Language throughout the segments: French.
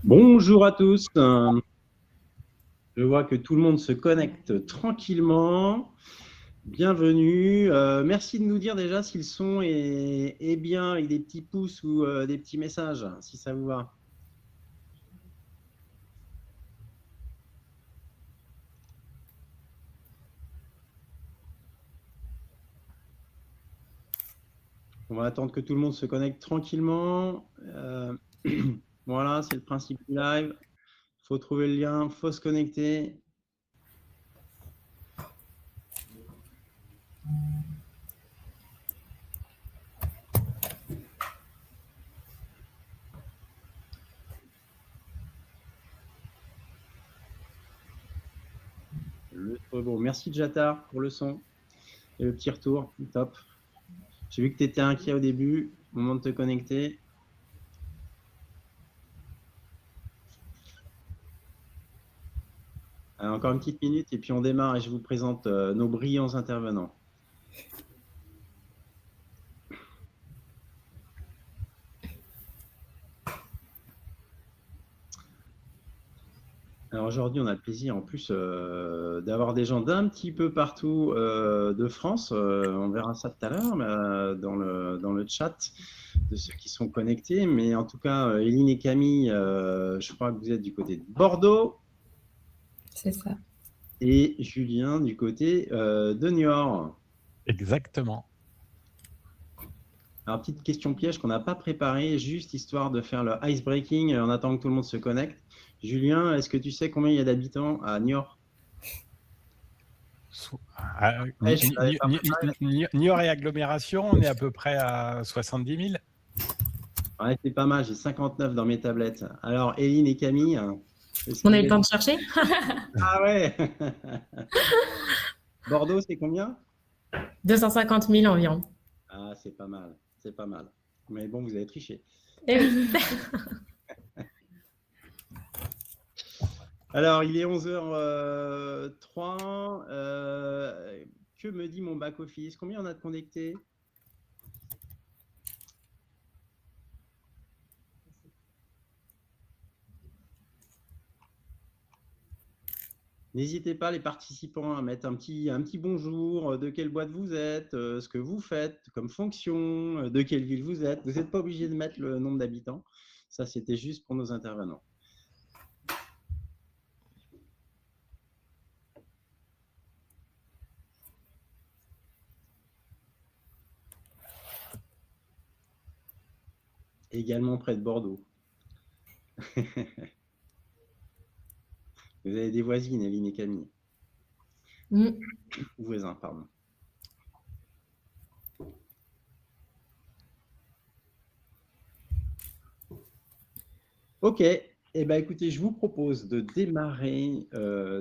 Bonjour à tous. Je vois que tout le monde se connecte tranquillement. Bienvenue. Merci de nous dire déjà si le son est bien avec des petits pouces ou des petits messages, si ça vous va. On va attendre que tout le monde se connecte tranquillement. Voilà, c'est le principe du live. Il faut trouver le lien, il faut se connecter. Bon, merci Jatar pour le son et le petit retour. Top. J'ai vu que tu étais inquiet au début. Moment de te connecter. Encore une petite minute et puis on démarre et je vous présente nos brillants intervenants. Alors aujourd'hui, on a le plaisir en plus d'avoir des gens d'un petit peu partout de France. On verra ça tout à l'heure dans le chat de ceux qui sont connectés. Mais en tout cas, Éline et Camille, je crois que vous êtes du côté de Bordeaux. C'est ça. Et Julien du côté de Niort. Exactement. Alors, petite question piège qu'on n'a pas préparée, juste histoire de faire le ice breaking en attendant que tout le monde se connecte. Julien, est-ce que tu sais combien il y a d'habitants à Niort? Niort et agglomération, on est à peu près à 70 000. Ouais, c'est pas mal, j'ai 59 dans mes tablettes. Alors, Éline et Camille. On a eu le temps de chercher. Ah ouais. Bordeaux, c'est combien? 250 000 environ. Ah, c'est pas mal, c'est pas mal. Mais bon, vous avez triché. Eh oui. Alors, il est 11h03. Que me dit mon back-office? Combien on a de connectés? N'hésitez pas, les participants, à mettre un petit bonjour, de quelle boîte vous êtes, ce que vous faites comme fonction, de quelle ville vous êtes. Vous n'êtes pas obligé de mettre le nombre d'habitants. Ça, c'était juste pour nos intervenants. Également près de Bordeaux. Vous avez des voisines, Éline et Camille. Voisins, pardon. Ok, eh ben, écoutez, je vous propose de démarrer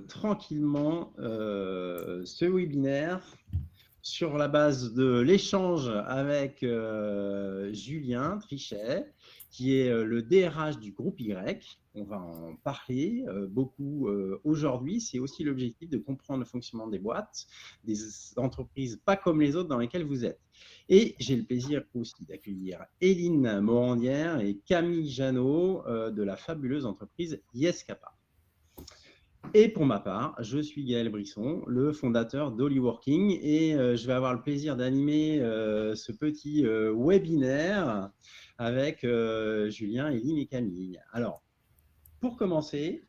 tranquillement ce webinaire sur la base de l'échange avec Julien Trichet, qui est le DRH du groupe Y. On va en parler beaucoup aujourd'hui. C'est aussi l'objectif de comprendre le fonctionnement des boîtes, des entreprises pas comme les autres dans lesquelles vous êtes. Et j'ai le plaisir aussi d'accueillir Éline Morandière et Camille Janot de la fabuleuse entreprise Yescapa. Et pour ma part, je suis Gaël Brisson, le fondateur d'Hollyworking, et je vais avoir le plaisir d'animer ce petit webinaire avec Julien, Éline et Camille. Alors, pour commencer,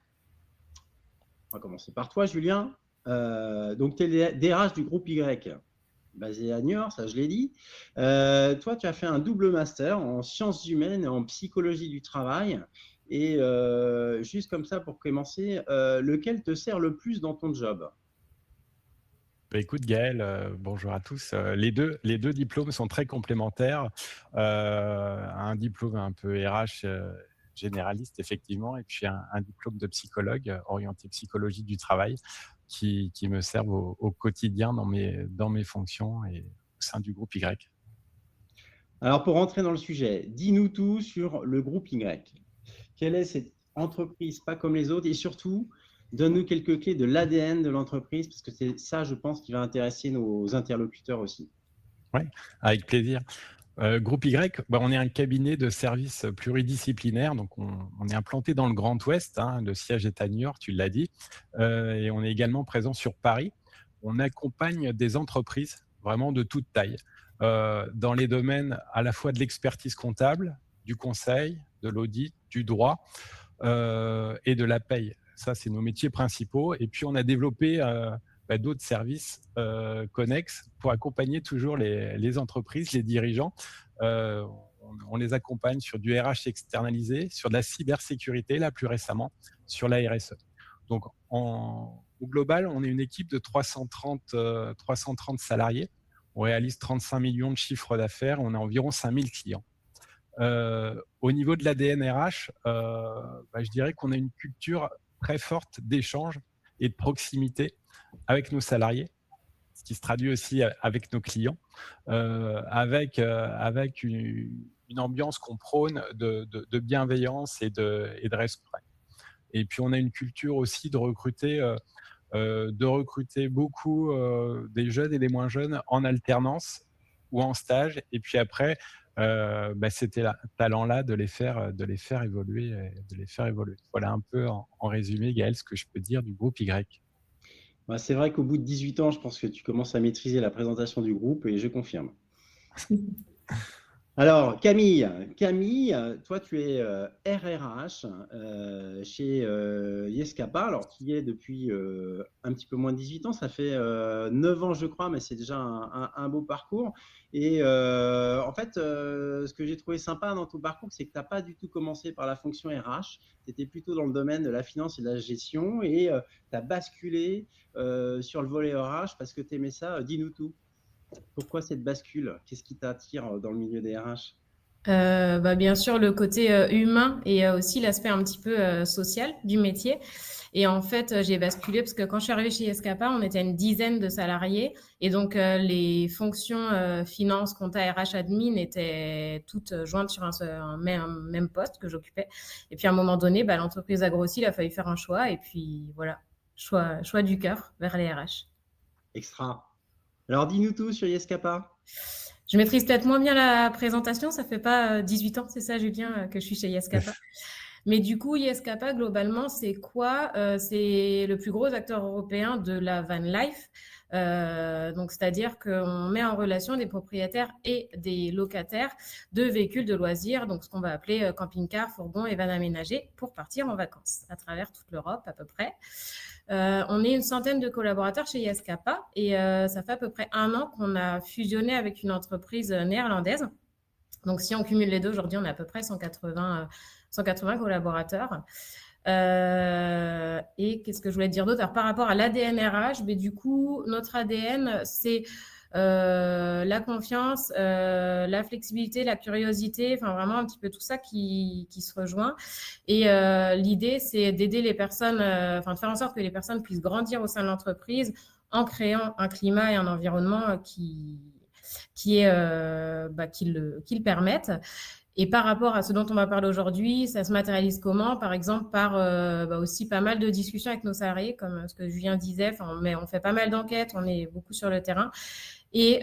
on va commencer par toi, Julien. Donc, tu es le DRH du groupe Y, basé à Niort, ça je l'ai dit. Toi, tu as fait un double master en sciences humaines et en psychologie du travail. Et juste comme ça, pour commencer, lequel te sert le plus dans ton job? Écoute Gaël, bonjour à tous. Les deux diplômes sont très complémentaires. Un diplôme un peu RH généraliste, effectivement, et puis un diplôme de psychologue orienté psychologie du travail qui me servent au quotidien dans mes fonctions et au sein du groupe Y. Alors, pour rentrer dans le sujet, dis-nous tout sur le groupe Y. Quelle est cette entreprise pas comme les autres? Et surtout, donne-nous quelques clés de l'ADN de l'entreprise, parce que c'est ça, je pense, qui va intéresser nos interlocuteurs aussi. Oui, avec plaisir. Groupe Y, on est un cabinet de services pluridisciplinaires, donc on est implanté dans le Grand Ouest, hein, le siège est à Niort, tu l'as dit, et on est également présent sur Paris. On accompagne des entreprises vraiment de toute taille, dans les domaines à la fois de l'expertise comptable, du conseil, de l'audit, du droit et de la paye. Ça, c'est nos métiers principaux. Et puis, on a développé d'autres services connexes pour accompagner toujours les entreprises, les dirigeants. On les accompagne sur du RH externalisé, sur de la cybersécurité, là plus récemment, sur la RSE. Donc, au global, on est une équipe de 330 salariés. On réalise 35 millions de chiffres d'affaires. On a environ 5000 clients. Au niveau de l'ADN RH, je dirais qu'on a une culture très forte d'échange et de proximité avec nos salariés, ce qui se traduit aussi avec nos clients, avec une ambiance qu'on prône de bienveillance et de respect. Et puis, on a une culture aussi de recruter beaucoup des jeunes et des moins jeunes en alternance ou en stage. Et puis après, ces talents-là de les faire évoluer. Voilà un peu en résumé, Gaël, ce que je peux dire du groupe Y. C'est vrai qu'au bout de 18 ans, je pense que tu commences à maîtriser la présentation du groupe et je confirme. Alors, Camille, toi, tu es RRH chez Yescapa, alors qui est depuis un petit peu moins de 18 ans, ça fait 9 ans, je crois, mais c'est déjà un beau parcours. Et en fait, ce que j'ai trouvé sympa dans ton parcours, c'est que tu n'as pas du tout commencé par la fonction RH, tu étais plutôt dans le domaine de la finance et de la gestion et tu as basculé sur le volet RH parce que tu aimais ça. Dis-nous tout. Pourquoi cette bascule? Qu'est-ce qui t'attire dans le milieu des RH? Bien sûr, le côté humain et aussi l'aspect un petit peu social du métier. Et en fait, j'ai basculé parce que quand je suis arrivée chez Yescapa, on était une dizaine de salariés. Et donc, les fonctions finance, compta, RH, admin étaient toutes jointes sur un même poste que j'occupais. Et puis, à un moment donné, l'entreprise a grossi, il a fallu faire un choix. Et puis, voilà, choix du cœur vers les RH. Extra. Alors, dis-nous tout sur Yescapa. Je maîtrise peut-être moins bien la présentation, ça fait pas 18 ans, c'est ça, Julien, que je suis chez Yescapa. Mais du coup, Yescapa, globalement, c'est quoi? C'est le plus gros acteur européen de la van life. Donc, c'est-à-dire qu'on met en relation des propriétaires et des locataires de véhicules de loisirs, donc ce qu'on va appeler camping-car, fourgon et van aménagés pour partir en vacances à travers toute l'Europe à peu près. On est une centaine de collaborateurs chez Yescapa et ça fait à peu près 1 an qu'on a fusionné avec une entreprise néerlandaise. Donc, si on cumule les deux, aujourd'hui, on a à peu près 180 collaborateurs. Et qu'est-ce que je voulais dire d'autre? Alors, par rapport à l'ADN RH, du coup, notre ADN, c'est la confiance, la flexibilité, la curiosité, enfin vraiment un petit peu tout ça qui se rejoint. Et l'idée, c'est d'aider les personnes, de faire en sorte que les personnes puissent grandir au sein de l'entreprise en créant un climat et un environnement qui le permettent. Et par rapport à ce dont on va parler aujourd'hui, ça se matérialise comment? Par exemple, par aussi pas mal de discussions avec nos salariés, comme ce que Julien disait. On fait pas mal d'enquêtes, on est beaucoup sur le terrain. Et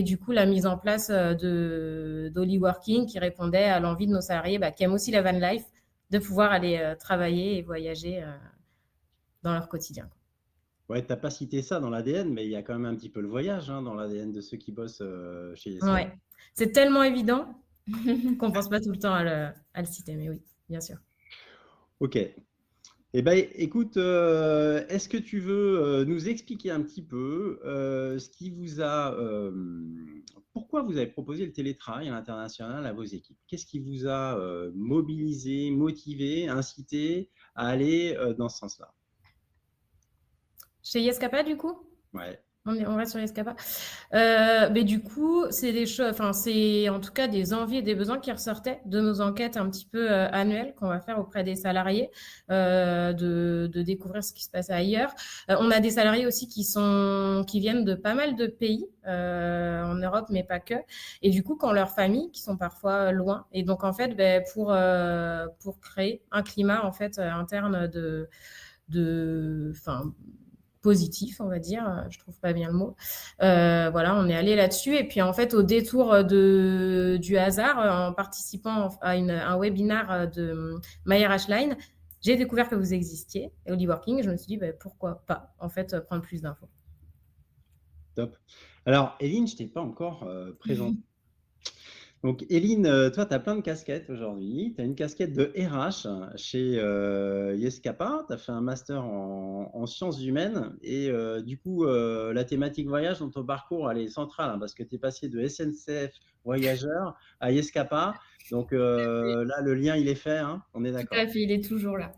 du coup, la mise en place d'Holly Working qui répondait à l'envie de nos salariés qui aiment aussi la van life, de pouvoir aller travailler et voyager dans leur quotidien. Ouais, tu n'as pas cité ça dans l'ADN, mais il y a quand même un petit peu le voyage dans l'ADN de ceux qui bossent chez Yescapa. Ouais, c'est tellement évident qu'on ne pense pas tout le temps à le citer, mais oui, bien sûr. Ok. Eh bien, écoute, est-ce que tu veux nous expliquer un petit peu ce qui vous a… pourquoi vous avez proposé le télétravail à l'international à vos équipes? Qu'est-ce qui vous a mobilisé, motivé, incité à aller dans ce sens-là? Chez Yescapa, du coup? Ouais. On reste sur Yescapa. Du coup, c'est des choses, c'est en tout cas des envies et des besoins qui ressortaient de nos enquêtes un petit peu annuelles qu'on va faire auprès des salariés, de découvrir ce qui se passe ailleurs. On a des salariés aussi qui viennent de pas mal de pays en Europe, mais pas que. Et du coup, quand leurs familles, qui sont parfois loin, et donc en fait, pour créer un climat en fait interne positif, on va dire. Je trouve pas bien le mot. Voilà, on est allé là-dessus. Et puis, en fait, au détour du hasard, en participant à un webinaire de Mayer Ashline, j'ai découvert que vous existiez, Hollyworking, et je me suis dit, pourquoi pas, en fait, prendre plus d'infos. Top. Alors, Eline, je ne t'ai pas encore présenté. Donc, Eline, toi, tu as plein de casquettes aujourd'hui. Tu as une casquette de RH chez Yescapa. Tu as fait un master en sciences humaines. Et du coup, la thématique voyage dans ton parcours, elle est centrale parce que tu es passé de SNCF Voyageurs à Yescapa. Donc là, le lien, il est fait. On est d'accord. Tout à fait, il est toujours là.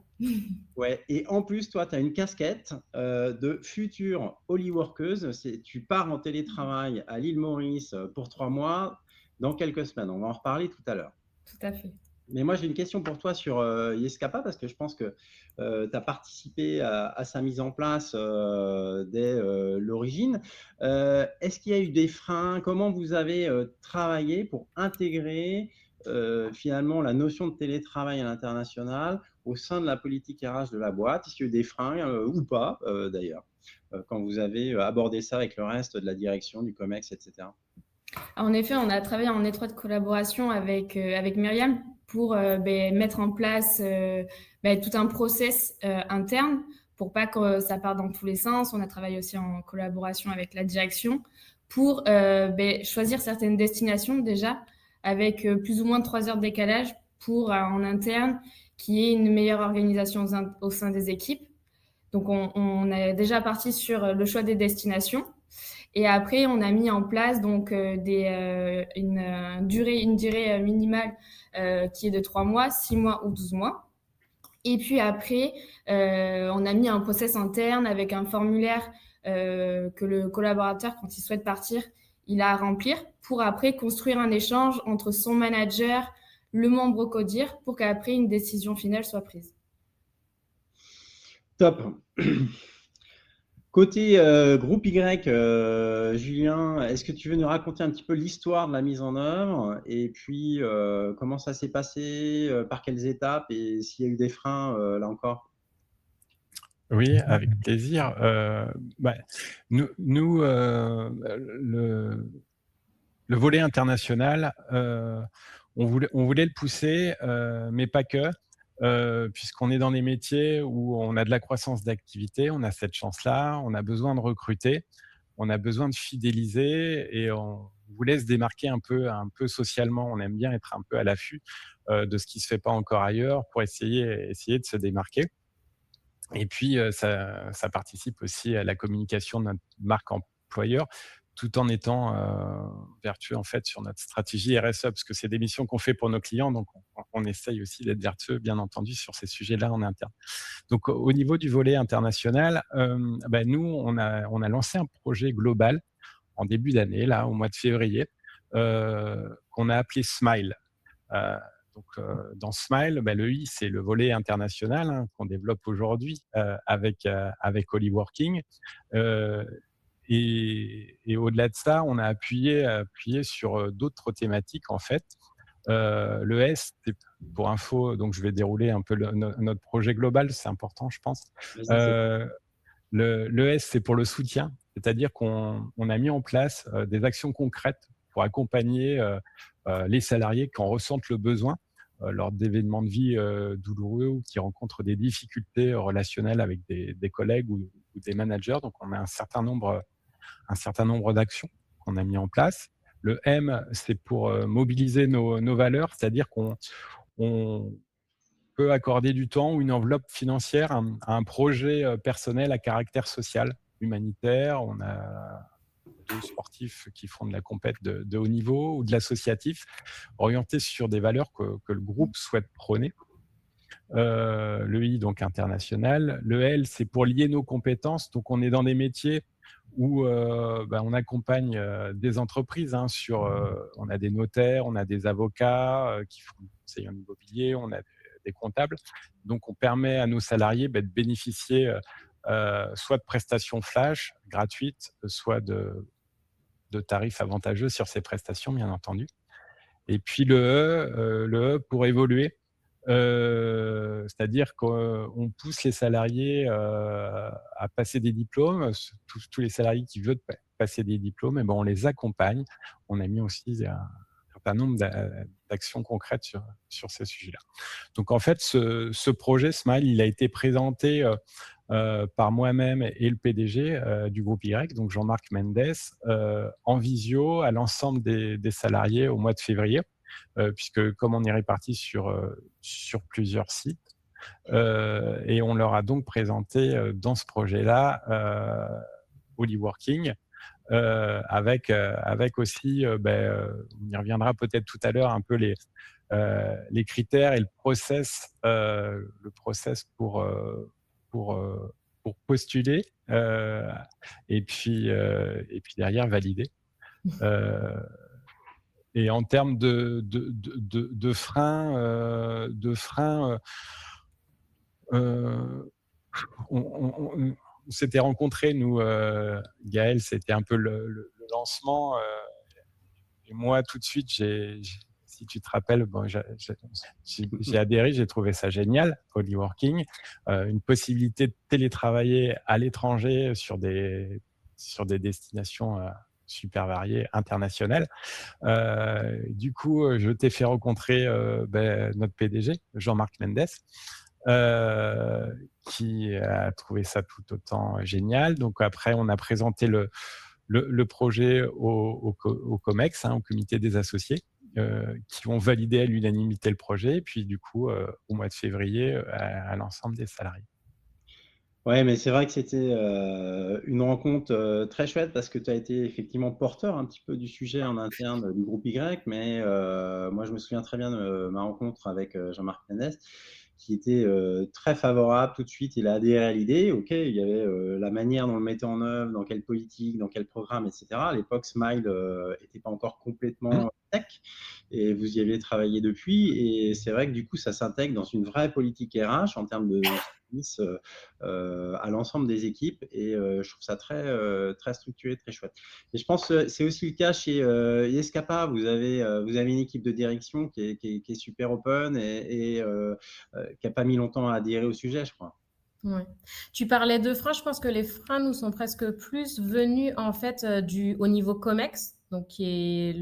Ouais, et en plus, toi, tu as une casquette de future Hollyworkeuse. Tu pars en télétravail à l'île Maurice pour 3 mois dans quelques semaines. On va en reparler tout à l'heure. Tout à fait. Mais moi, j'ai une question pour toi sur Yescapa parce que je pense que tu as participé à sa mise en place dès l'origine. Est-ce qu'il y a eu des freins? Comment vous avez travaillé pour intégrer finalement la notion de télétravail à l'international au sein de la politique RH de la boîte? Est-ce qu'il y a eu des freins ou pas d'ailleurs quand vous avez abordé ça avec le reste de la direction, du COMEX, etc. En effet, on a travaillé en étroite collaboration avec Myriam pour mettre en place tout un process interne pour pas que ça parte dans tous les sens. On a travaillé aussi en collaboration avec la direction pour choisir certaines destinations déjà avec plus ou moins de 3 heures de décalage pour en interne qu'il y ait une meilleure organisation au sein des équipes. Donc, on est déjà parti sur le choix des destinations. Et après, on a mis en place donc une durée minimale qui est de 3 mois, 6 mois ou 12 mois. Et puis après, on a mis un process interne avec un formulaire que le collaborateur, quand il souhaite partir, il a à remplir pour après construire un échange entre son manager, le membre CODIR, pour qu'après une décision finale soit prise. Top. Côté groupe Y, Julien, est-ce que tu veux nous raconter un petit peu l'histoire de la mise en œuvre et puis comment ça s'est passé, par quelles étapes et s'il y a eu des freins là encore? Oui, avec plaisir. Nous, le volet international, on voulait le pousser, mais pas que. Puisqu'on est dans des métiers où on a de la croissance d'activité, on a cette chance-là, on a besoin de recruter, on a besoin de fidéliser et on voulait se démarquer un peu socialement. On aime bien être un peu à l'affût de ce qui se fait pas encore ailleurs pour essayer de se démarquer. Et puis, ça participe aussi à la communication de notre marque employeur, tout en étant vertueux en fait sur notre stratégie RSE, parce que c'est des missions qu'on fait pour nos clients, donc on essaye aussi d'être vertueux, bien entendu, sur ces sujets-là en interne. Donc, au niveau du volet international, nous, on a lancé un projet global en début d'année, là, au mois de février, qu'on a appelé Smile. Donc, dans Smile, le I, c'est le volet international qu'on développe aujourd'hui avec Hollyworking. Et au-delà de ça, on a appuyé sur d'autres thématiques, en fait. Le S, pour info, donc je vais dérouler un peu notre projet global, c'est important, je pense. Le S, c'est pour le soutien, c'est-à-dire qu'on a mis en place des actions concrètes pour accompagner les salariés qui en ressentent le besoin lors d'événements de vie douloureux ou qui rencontrent des difficultés relationnelles avec des collègues ou des managers. Donc, on a un certain nombre d'actions qu'on a mis en place. Le M, c'est pour mobiliser nos valeurs, c'est-à-dire qu'on peut accorder du temps ou une enveloppe financière à un projet personnel à caractère social, humanitaire. On a 2 sportifs qui font de la compète de haut niveau ou de l'associatif, orientés sur des valeurs que le groupe souhaite prôner. Le I, donc international. Le L, c'est pour lier nos compétences. Donc, on est dans des métiers où on accompagne des entreprises. On a des notaires, on a des avocats qui font du conseil en immobilier, on a des comptables. Donc, on permet à nos salariés de bénéficier soit de prestations flash gratuites, soit de tarifs avantageux sur ces prestations, bien entendu. Et puis le E pour évoluer. C'est-à-dire qu'on pousse les salariés à passer des diplômes. Tous les salariés qui veulent passer des diplômes, et ben on les accompagne. On a mis aussi un certain nombre d'actions concrètes sur ces sujets-là. Donc en fait, ce projet Smile, il a été présenté par moi-même et le PDG du groupe Y, donc Jean-Marc Mendes, en visio à l'ensemble des salariés au mois de février, puisque comme on est réparti sur plusieurs sites, et on leur a donc présenté dans ce projet-là Holyworking, avec aussi, on y reviendra peut-être tout à l'heure, un peu les critères et le process pour postuler, et puis derrière valider. Et en termes de freins, on s'était rencontrés, nous, Gaël, c'était un peu le lancement. Et moi, tout de suite, si tu te rappelles, j'ai adhéré, j'ai trouvé ça génial, Holyworking, une possibilité de télétravailler à l'étranger sur des destinations super variées, internationales. Du coup, je t'ai fait rencontrer notre PDG, Jean-Marc Mendes, qui a trouvé ça tout autant génial. Donc après, on a présenté le projet au COMEX, au comité des associés, qui ont validé à l'unanimité le projet, et puis du coup, au mois de février, à l'ensemble des salariés. Ouais, mais c'est vrai que c'était une rencontre très chouette parce que tu as été effectivement porteur un petit peu du sujet en interne du groupe Y, mais moi je me souviens très bien de ma rencontre avec Jean-Marc Mendes, qui était très favorable tout de suite. Il a adhéré à l'idée. Ok, il y avait la manière dont on le mettait en œuvre, dans quelle politique, dans quel programme, etc. À l'époque, Smile n'était pas encore complètement tech, et vous y avez travaillé depuis. Et c'est vrai que du coup, ça s'intègre dans une vraie politique RH en termes de service à l'ensemble des équipes, et je trouve ça très structuré, très chouette. Et je pense que c'est aussi le cas chez Yescapa. Vous avez une équipe de direction qui est super open et qui n'a pas mis longtemps à adhérer au sujet, je crois. Ouais. Tu parlais de freins, je pense que les freins nous sont presque plus venus en fait au niveau COMEX, donc qui est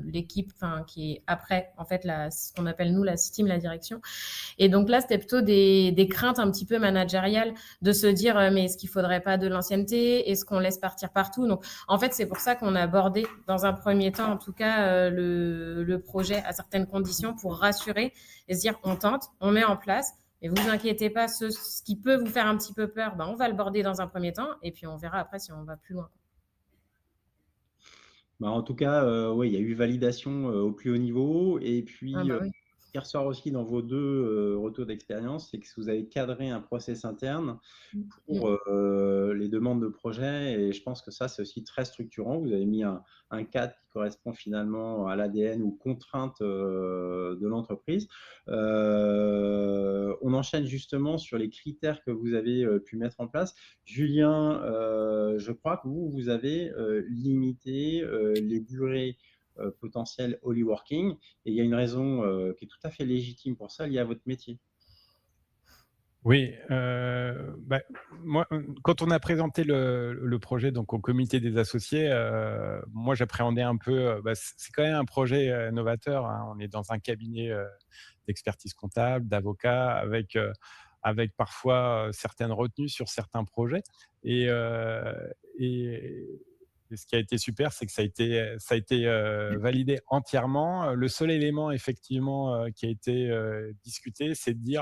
l'équipe, qui est après en fait ce qu'on appelle nous la team, la direction. Et donc là, c'était plutôt des craintes un petit peu managériales de se dire mais est-ce qu'il faudrait pas de l'ancienneté, est-ce qu'on laisse partir partout. Donc en fait, c'est pour ça qu'on a abordé dans un premier temps en tout cas le projet à certaines conditions pour rassurer et se dire on tente, on met en place. Et vous inquiétez pas, ce qui peut vous faire un petit peu peur, on va le border dans un premier temps et puis on verra après si on va plus loin. En tout cas, ouais, il y a eu validation au plus haut niveau. Et puis, oui. ce qui ressort aussi dans vos deux retours d'expérience, c'est que vous avez cadré un process interne pour les demandes de projet. Et je pense que ça, c'est aussi très structurant. Vous avez mis un cadre qui correspond finalement à l'ADN ou contraintes de l'entreprise. On enchaîne justement sur les critères que vous avez pu mettre en place. Julien, je crois que vous avez limité les durées potentielles Holyworking, et il y a une raison qui est tout à fait légitime pour ça, liée à votre métier. Oui, moi, quand on a présenté le projet donc au comité des associés, moi j'appréhendais un peu. C'est quand même un projet novateur. On est dans un cabinet d'expertise comptable, d'avocats, avec parfois certaines retenues sur certains projets. Et ce qui a été super, c'est que ça a été validé entièrement. Le seul élément effectivement qui a été discuté, c'est de dire,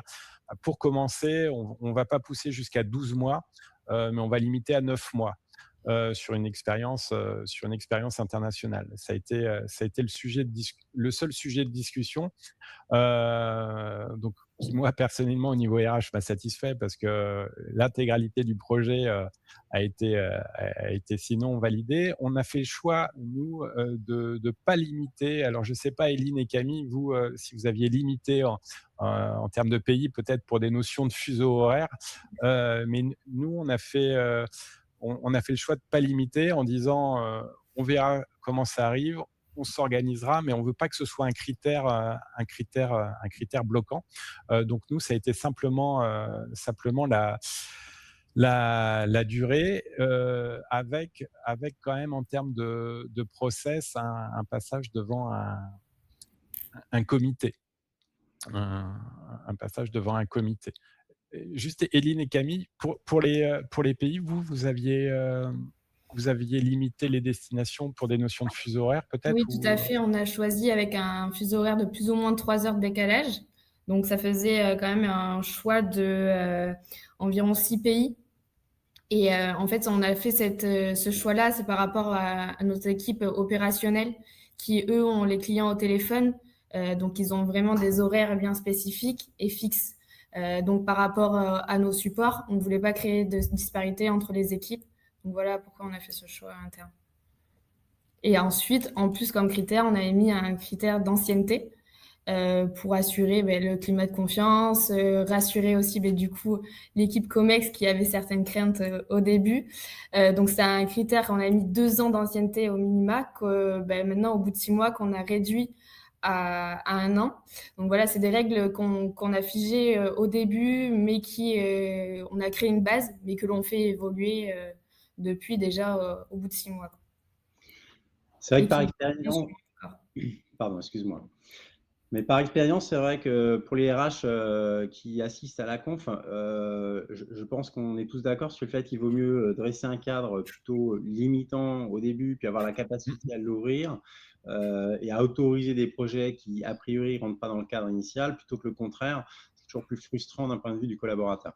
pour commencer, on ne va pas pousser jusqu'à 12 mois, mais on va limiter à 9 mois. Sur une expérience internationale. Ça a été le seul sujet de discussion, donc qui moi personnellement au niveau RH m'a satisfait parce que l'intégralité du projet a été sinon validée. On a fait le choix nous de pas limiter. Alors je sais pas, Éline et Camille, vous si vous aviez limité en termes de pays, peut-être pour des notions de fuseau horaire, mais nous on a fait le choix de ne pas limiter en disant on verra comment ça arrive, on s'organisera, mais on ne veut pas que ce soit un critère bloquant. Donc nous, ça a été simplement la durée, avec quand même en termes de process un passage devant un comité. Un passage devant un comité. Juste Éline et Camille, pour les pays, vous aviez limité les destinations pour des notions de fuseau horaire peut-être? Oui, tout à fait. On a choisi avec un fuseau horaire de plus ou moins 3 heures de décalage. Donc, ça faisait quand même un choix de environ 6 pays. Et en fait, on a fait ce choix-là, c'est par rapport à nos équipes opérationnelles qui, eux, ont les clients au téléphone. Donc, ils ont vraiment des horaires bien spécifiques et fixes. Donc, par rapport à nos supports, on ne voulait pas créer de disparité entre les équipes. Donc, voilà pourquoi on a fait ce choix interne. Et ensuite, en plus, comme critère, on avait mis un critère d'ancienneté pour assurer le climat de confiance, rassurer aussi du coup l'équipe Comex qui avait certaines craintes au début. Donc, c'est un critère qu'on a mis 2 ans d'ancienneté au minima, que maintenant, au bout de 6 mois, qu'on a réduit à 1 an. Donc voilà, c'est des règles qu'on a figées au début, mais on a créé une base, mais que l'on fait évoluer depuis déjà au bout de 6 mois. C'est vrai que par expérience, pardon, excuse-moi. Mais par expérience, c'est vrai que pour les RH qui assistent à la conf, je pense qu'on est tous d'accord sur le fait qu'il vaut mieux dresser un cadre plutôt limitant au début, puis avoir la capacité à l'ouvrir et à autoriser des projets qui, a priori, ne rentrent pas dans le cadre initial, plutôt que le contraire. C'est toujours plus frustrant d'un point de vue du collaborateur.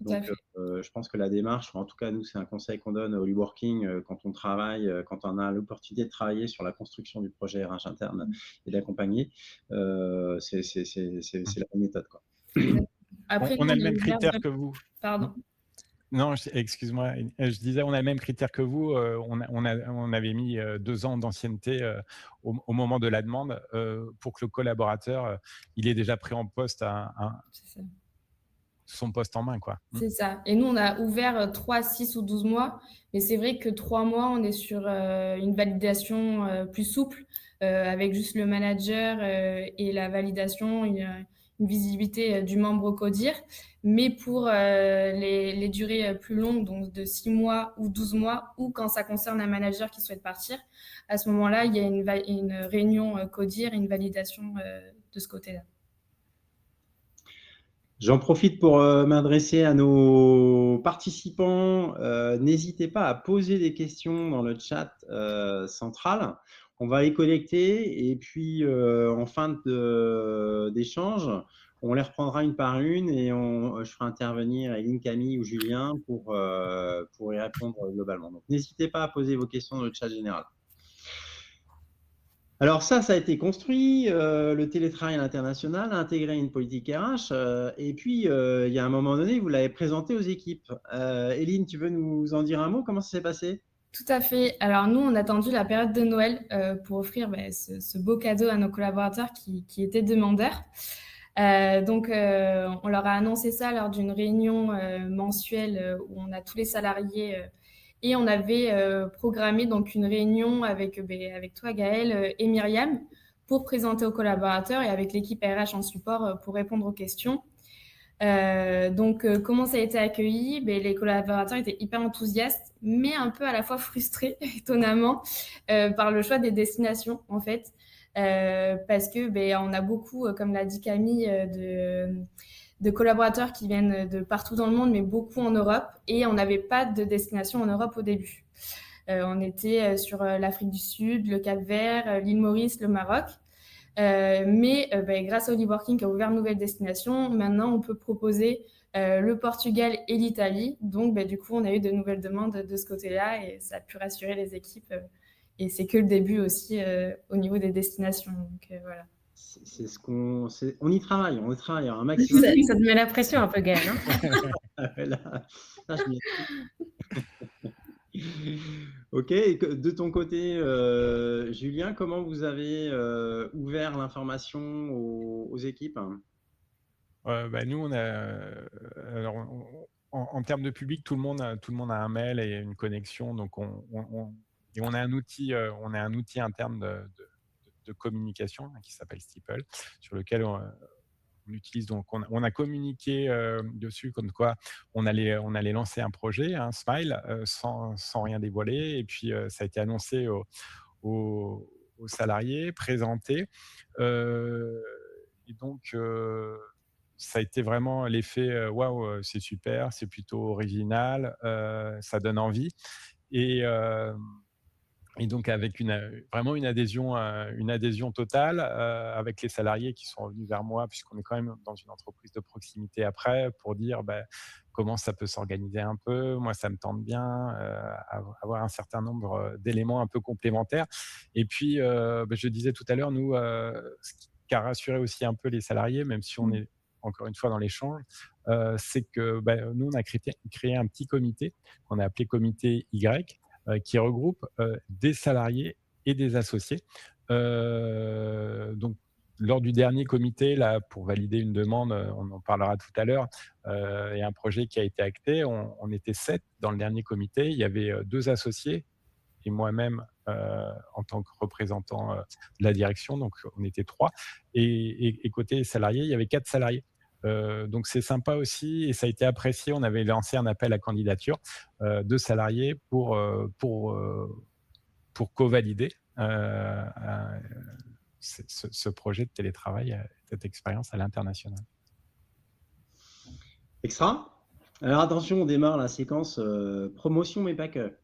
Donc, je pense que la démarche, en tout cas, nous, c'est un conseil qu'on donne au WeWorking quand on travaille, quand on a l'opportunité de travailler sur la construction du projet RH interne et d'accompagner. C'est la bonne méthode, quoi. Après, on a le même critère que vous. Pardon. Non, excuse-moi, je disais, on a le même critère que vous. On avait mis 2 ans d'ancienneté au moment de la demande pour que le collaborateur, il ait déjà pris en poste son poste en main, quoi. C'est ça. Et nous, on a ouvert 3, 6 ou 12 mois. Mais c'est vrai que 3 mois, on est sur une validation plus souple, avec juste le manager et la validation, une visibilité du membre CODIR. Mais pour les durées plus longues, donc de 6 mois ou 12 mois, ou quand ça concerne un manager qui souhaite partir, à ce moment-là, il y a une réunion CODIR et une validation de ce côté-là. J'en profite pour m'adresser à nos participants. N'hésitez pas à poser des questions dans le chat central. On va les collecter et puis en fin d'échange, on les reprendra une par une et je ferai intervenir Éline, Camille ou Julien pour y répondre globalement. Donc, n'hésitez pas à poser vos questions dans le chat général. Alors ça a été construit, le télétravail à l'international a intégré une politique RH et puis il y a un moment donné, vous l'avez présenté aux équipes. Éline, tu veux nous en dire un mot? Comment ça s'est passé? Tout à fait. Alors nous, on a attendu la période de Noël pour offrir ce beau cadeau à nos collaborateurs qui étaient demandeurs. Donc, on leur a annoncé ça lors d'une réunion mensuelle où on a tous les salariés et on avait programmé donc une réunion avec toi, Gaëlle, et Myriam pour présenter aux collaborateurs et avec l'équipe RH en support pour répondre aux questions. Donc, comment ça a été accueilli? Les collaborateurs étaient hyper enthousiastes, mais un peu à la fois frustrés, étonnamment, par le choix des destinations, en fait. Parce que on a beaucoup, comme l'a dit Camille, de collaborateurs qui viennent de partout dans le monde, mais beaucoup en Europe. Et on n'avait pas de destination en Europe au début. On était sur l'Afrique du Sud, le Cap-Vert, l'île Maurice, le Maroc. Mais grâce au WeWorking qui a ouvert une nouvelle destination, maintenant on peut proposer le Portugal et l'Italie. Donc du coup, on a eu de nouvelles demandes de ce côté-là et ça a pu rassurer les équipes. Et c'est que le début aussi au niveau des destinations. Donc voilà. C'est ce on y travaille un maximum. Ça te met la pression un peu, Gaëlle. Là, je m'y Ok, et de ton côté, Julien, comment vous avez ouvert l'information aux équipes? Nous, on a, alors, en termes de public, tout le monde a un mail et une connexion, donc on a un outil interne de communication qui s'appelle Steeple, sur lequel on utilise. Donc, on a communiqué dessus comme quoi on allait lancer un projet, Smile, sans rien dévoiler. Et puis, ça a été annoncé aux salariés, présenté. Et donc, ça a été vraiment l'effet waouh, c'est super, c'est plutôt original, ça donne envie. Et donc, avec vraiment une adhésion totale, avec les salariés qui sont revenus vers moi, puisqu'on est quand même dans une entreprise de proximité après, pour dire comment ça peut s'organiser un peu. Moi, ça me tente bien, avoir un certain nombre d'éléments un peu complémentaires. Et puis, je disais tout à l'heure, nous, ce qui a rassuré aussi un peu les salariés, même si on est encore une fois dans l'échange, c'est que nous, on a créé un petit comité qu'on a appelé Comité Y, qui regroupe des salariés et des associés. Donc, lors du dernier comité, là, pour valider une demande, on en parlera tout à l'heure, et un projet qui a été acté, on était 7 dans le dernier comité. Il y avait 2 associés et moi-même en tant que représentant de la direction, donc on était 3. Et côté salariés, il y avait 4 salariés. Donc c'est sympa aussi et ça a été apprécié. On avait lancé un appel à candidature de salariés pour co-valider ce projet de télétravail, cette expérience à l'international. Extra. Alors attention, on démarre la séquence promotion mais pas que.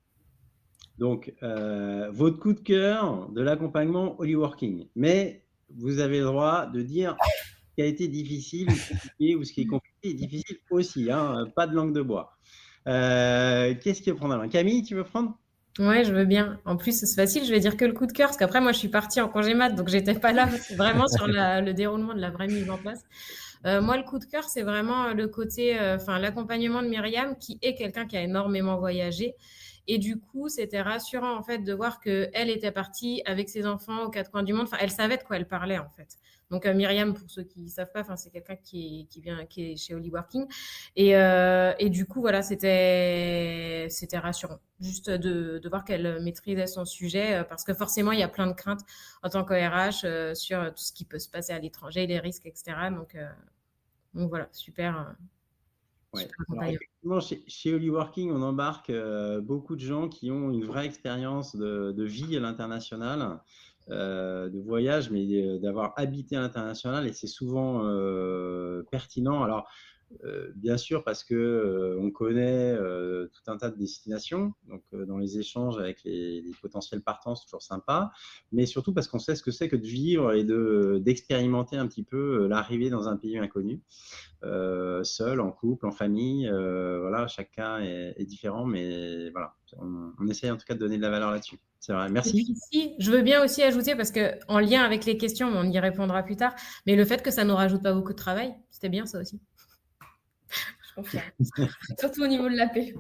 Donc votre coup de cœur de l'accompagnement Holyworking, mais vous avez le droit de dire qui a été difficile ou compliqué, ou ce qui est compliqué est difficile aussi, pas de langue de bois. Qu'est-ce qui va prendre? Camille, tu veux prendre? Ouais, je veux bien. En plus, c'est facile, je vais dire que le coup de cœur, parce qu'après, moi, je suis partie en congé mat, donc j'étais pas là vraiment sur le déroulement de la vraie mise en place. Moi, le coup de cœur, c'est vraiment le côté, l'accompagnement de Myriam, qui est quelqu'un qui a énormément voyagé. Et du coup, c'était rassurant, en fait, de voir qu'elle était partie avec ses enfants aux 4 coins du monde. Enfin, elle savait de quoi elle parlait, en fait. Donc, Myriam, pour ceux qui ne savent pas, c'est quelqu'un qui est chez Holyworking. Et du coup, voilà, c'était rassurant, juste de voir qu'elle maîtrisait son sujet, parce que forcément, il y a plein de craintes en tant qu'ORH sur tout ce qui peut se passer à l'étranger, les risques, etc. Donc voilà, super. Ouais. Alors, effectivement, chez Holyworking, on embarque beaucoup de gens qui ont une vraie expérience de vie à l'international, de voyage, mais d'avoir habité à l'international, et c'est souvent pertinent. Alors, bien sûr, parce que on connaît tout un tas de destinations, donc dans les échanges avec les potentiels partants, c'est toujours sympa, mais surtout parce qu'on sait ce que c'est que de vivre et d'expérimenter un petit peu l'arrivée dans un pays inconnu, seul, en couple, en famille. Voilà, chaque cas est différent, mais voilà, on essaye en tout cas de donner de la valeur là-dessus. C'est vrai, merci. Et puis ici, je veux bien aussi ajouter, parce qu'en lien avec les questions, on y répondra plus tard, mais le fait que ça ne nous rajoute pas beaucoup de travail, c'était bien ça aussi. Je confirme. Surtout au niveau de la paix.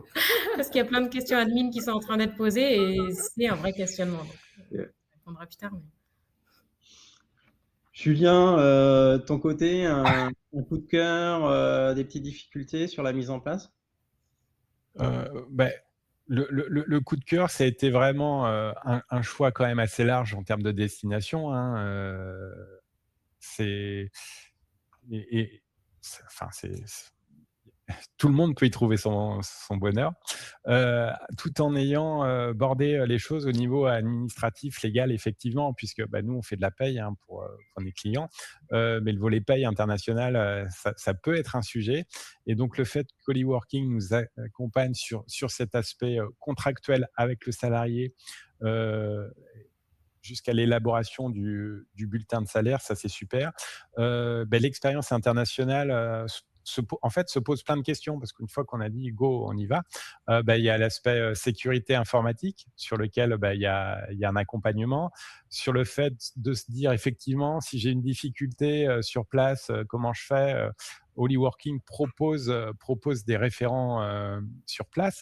Parce qu'il y a plein de questions admin qui sont en train d'être posées et c'est un vrai questionnement. Donc, on répondra plus tard. Mais... Julien, ton côté, un coup de cœur, des petites difficultés sur la mise en place? Le coup de cœur, ça a été vraiment un choix quand même assez large en termes de destination. Tout le monde peut y trouver son bonheur, tout en ayant bordé les choses au niveau administratif, légal, effectivement, puisque nous, on fait de la paye pour les clients, mais le volet paye international, ça peut être un sujet. Et donc, le fait que Holyworking nous accompagne sur cet aspect contractuel avec le salarié, jusqu'à l'élaboration du bulletin de salaire, ça c'est super. L'expérience internationale se pose plein de questions, parce qu'une fois qu'on a dit go, on y va, il y a l'aspect sécurité informatique sur lequel il y a un accompagnement, sur le fait de se dire effectivement si j'ai une difficulté sur place, comment je fais. Holyworking propose des référents sur place,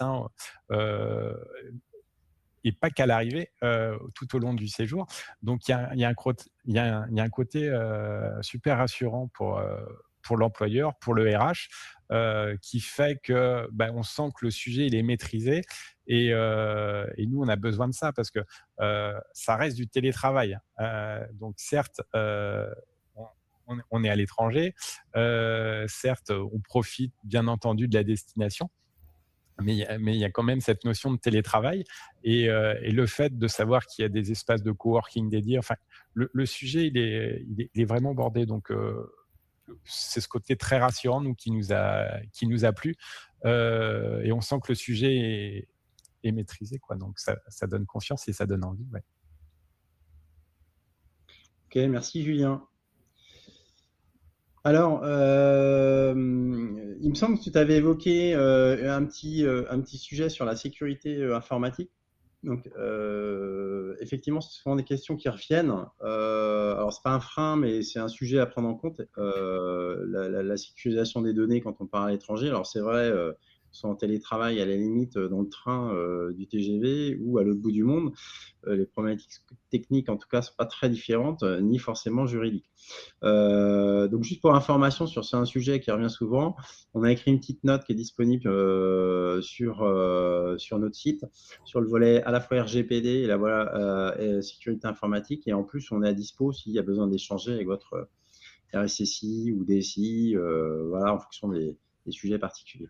et pas qu'à l'arrivée, tout au long du séjour. Donc, il y a un côté super rassurant pour l'employeur, pour le RH, qui fait que on sent que le sujet il est maîtrisé Et nous, on a besoin de ça parce que ça reste du télétravail. Donc, certes, on est à l'étranger. Certes, on profite bien entendu de la destination. Mais il y a quand même cette notion de télétravail et le fait de savoir qu'il y a des espaces de coworking dédiés. Enfin, le sujet, il est vraiment bordé. Donc, c'est ce côté très rassurant qui nous a plu. Et on sent que le sujet est maîtrisé, quoi. Donc, ça donne confiance et ça donne envie. Ouais. Ok, merci Julien. Alors, il me semble que tu avais évoqué un petit sujet sur la sécurité informatique. Donc, effectivement, ce sont des questions qui reviennent. Alors, c'est pas un frein, mais c'est un sujet à prendre en compte. La sécurisation des données quand on part à l'étranger. Alors, c'est vrai, soit en télétravail à la limite dans le train du TGV ou à l'autre bout du monde. Les problématiques techniques, en tout cas, ne sont pas très différentes, ni forcément juridiques. Donc, juste pour information c'est un sujet qui revient souvent, on a écrit une petite note qui est disponible sur notre site, sur le volet à la fois RGPD et la et sécurité informatique. Et en plus, on est à dispo s'il y a besoin d'échanger avec votre RSSI ou DSI, voilà, en fonction des sujets particuliers.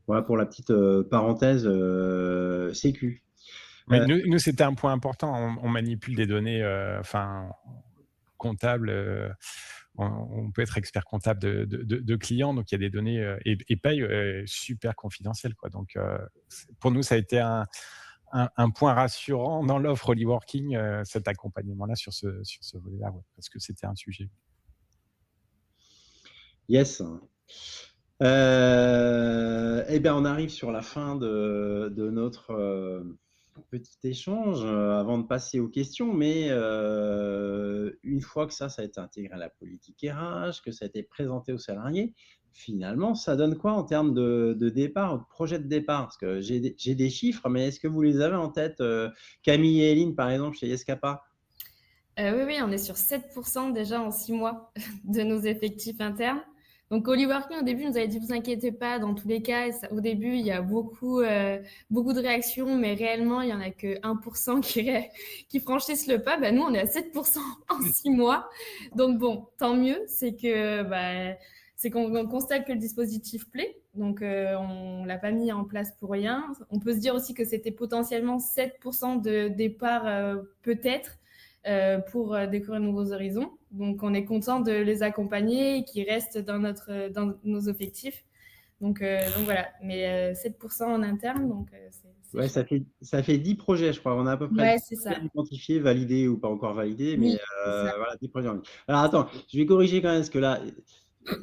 Voilà pour la petite parenthèse sécu. Mais nous, c'était un point important. On manipule des données comptables. On peut être expert comptable de clients. Donc, il y a des données et paye super confidentielles, quoi. Donc, pour nous, ça a été un point rassurant dans l'offre Hollyworking, cet accompagnement-là sur ce volet-là, ouais, parce que c'était un sujet. Yes. Eh bien, on arrive sur la fin de notre petit échange avant de passer aux questions. Mais une fois que ça a été intégré à la politique RH, que ça a été présenté aux salariés, finalement, ça donne quoi en termes de départ, de projet de départ? Parce que j'ai des chiffres, mais est-ce que vous les avez en tête, Camille et Eline, par exemple, chez Yescapa? Oui, on est sur 7% déjà en 6 mois de nos effectifs internes. Donc, Hollyworking, au début, nous avait dit, vous inquiétez pas, dans tous les cas, au début, il y a beaucoup de réactions, mais réellement, il n'y en a que 1% qui franchissent le pas. Nous, on est à 7% en 6 mois. Donc, bon, tant mieux, c'est qu'on constate que le dispositif plaît. Donc, on ne l'a pas mis en place pour rien. On peut se dire aussi que c'était potentiellement 7% de départ, peut-être, pour découvrir de nouveaux horizons. Donc, on est content de les accompagner et qu'ils restent dans nos effectifs. Donc voilà, mais 7% en interne, donc c'est Ouais, ça fait 10 projets, je crois. On a à peu près ouais, c'est ça. identifiés, validés ou pas encore validés, mais Oui, c'est ça. voilà, 10 projets. Alors attends, je vais corriger quand même, parce que là, tout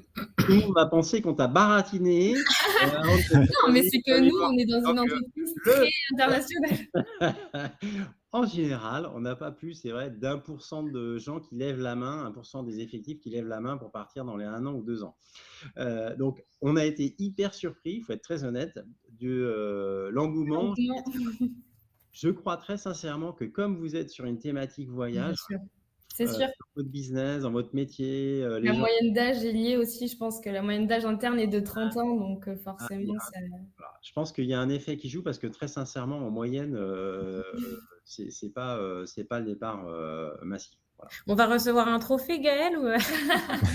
le monde va penser qu'on t'a baratiné. Non, mais c'est que nous, on est dans une entreprise très internationale. En général, on n'a pas plus, c'est vrai, d'1% de gens qui lèvent la main, 1% des effectifs qui lèvent la main pour partir dans les 1 an ou 2 ans. Donc, on a été hyper surpris, il faut être très honnête, de l'engouement. Je crois très sincèrement que comme vous êtes sur une thématique voyage, c'est sûr. dans votre business, dans votre métier, les La gens... moyenne d'âge est liée aussi. Je pense que la moyenne d'âge interne est de 30 ans, donc forcément, ça... Voilà. Je pense qu'il y a un effet qui joue parce que très sincèrement, en moyenne, c'est pas le départ massif. Voilà. On va recevoir un trophée, Gaël ou...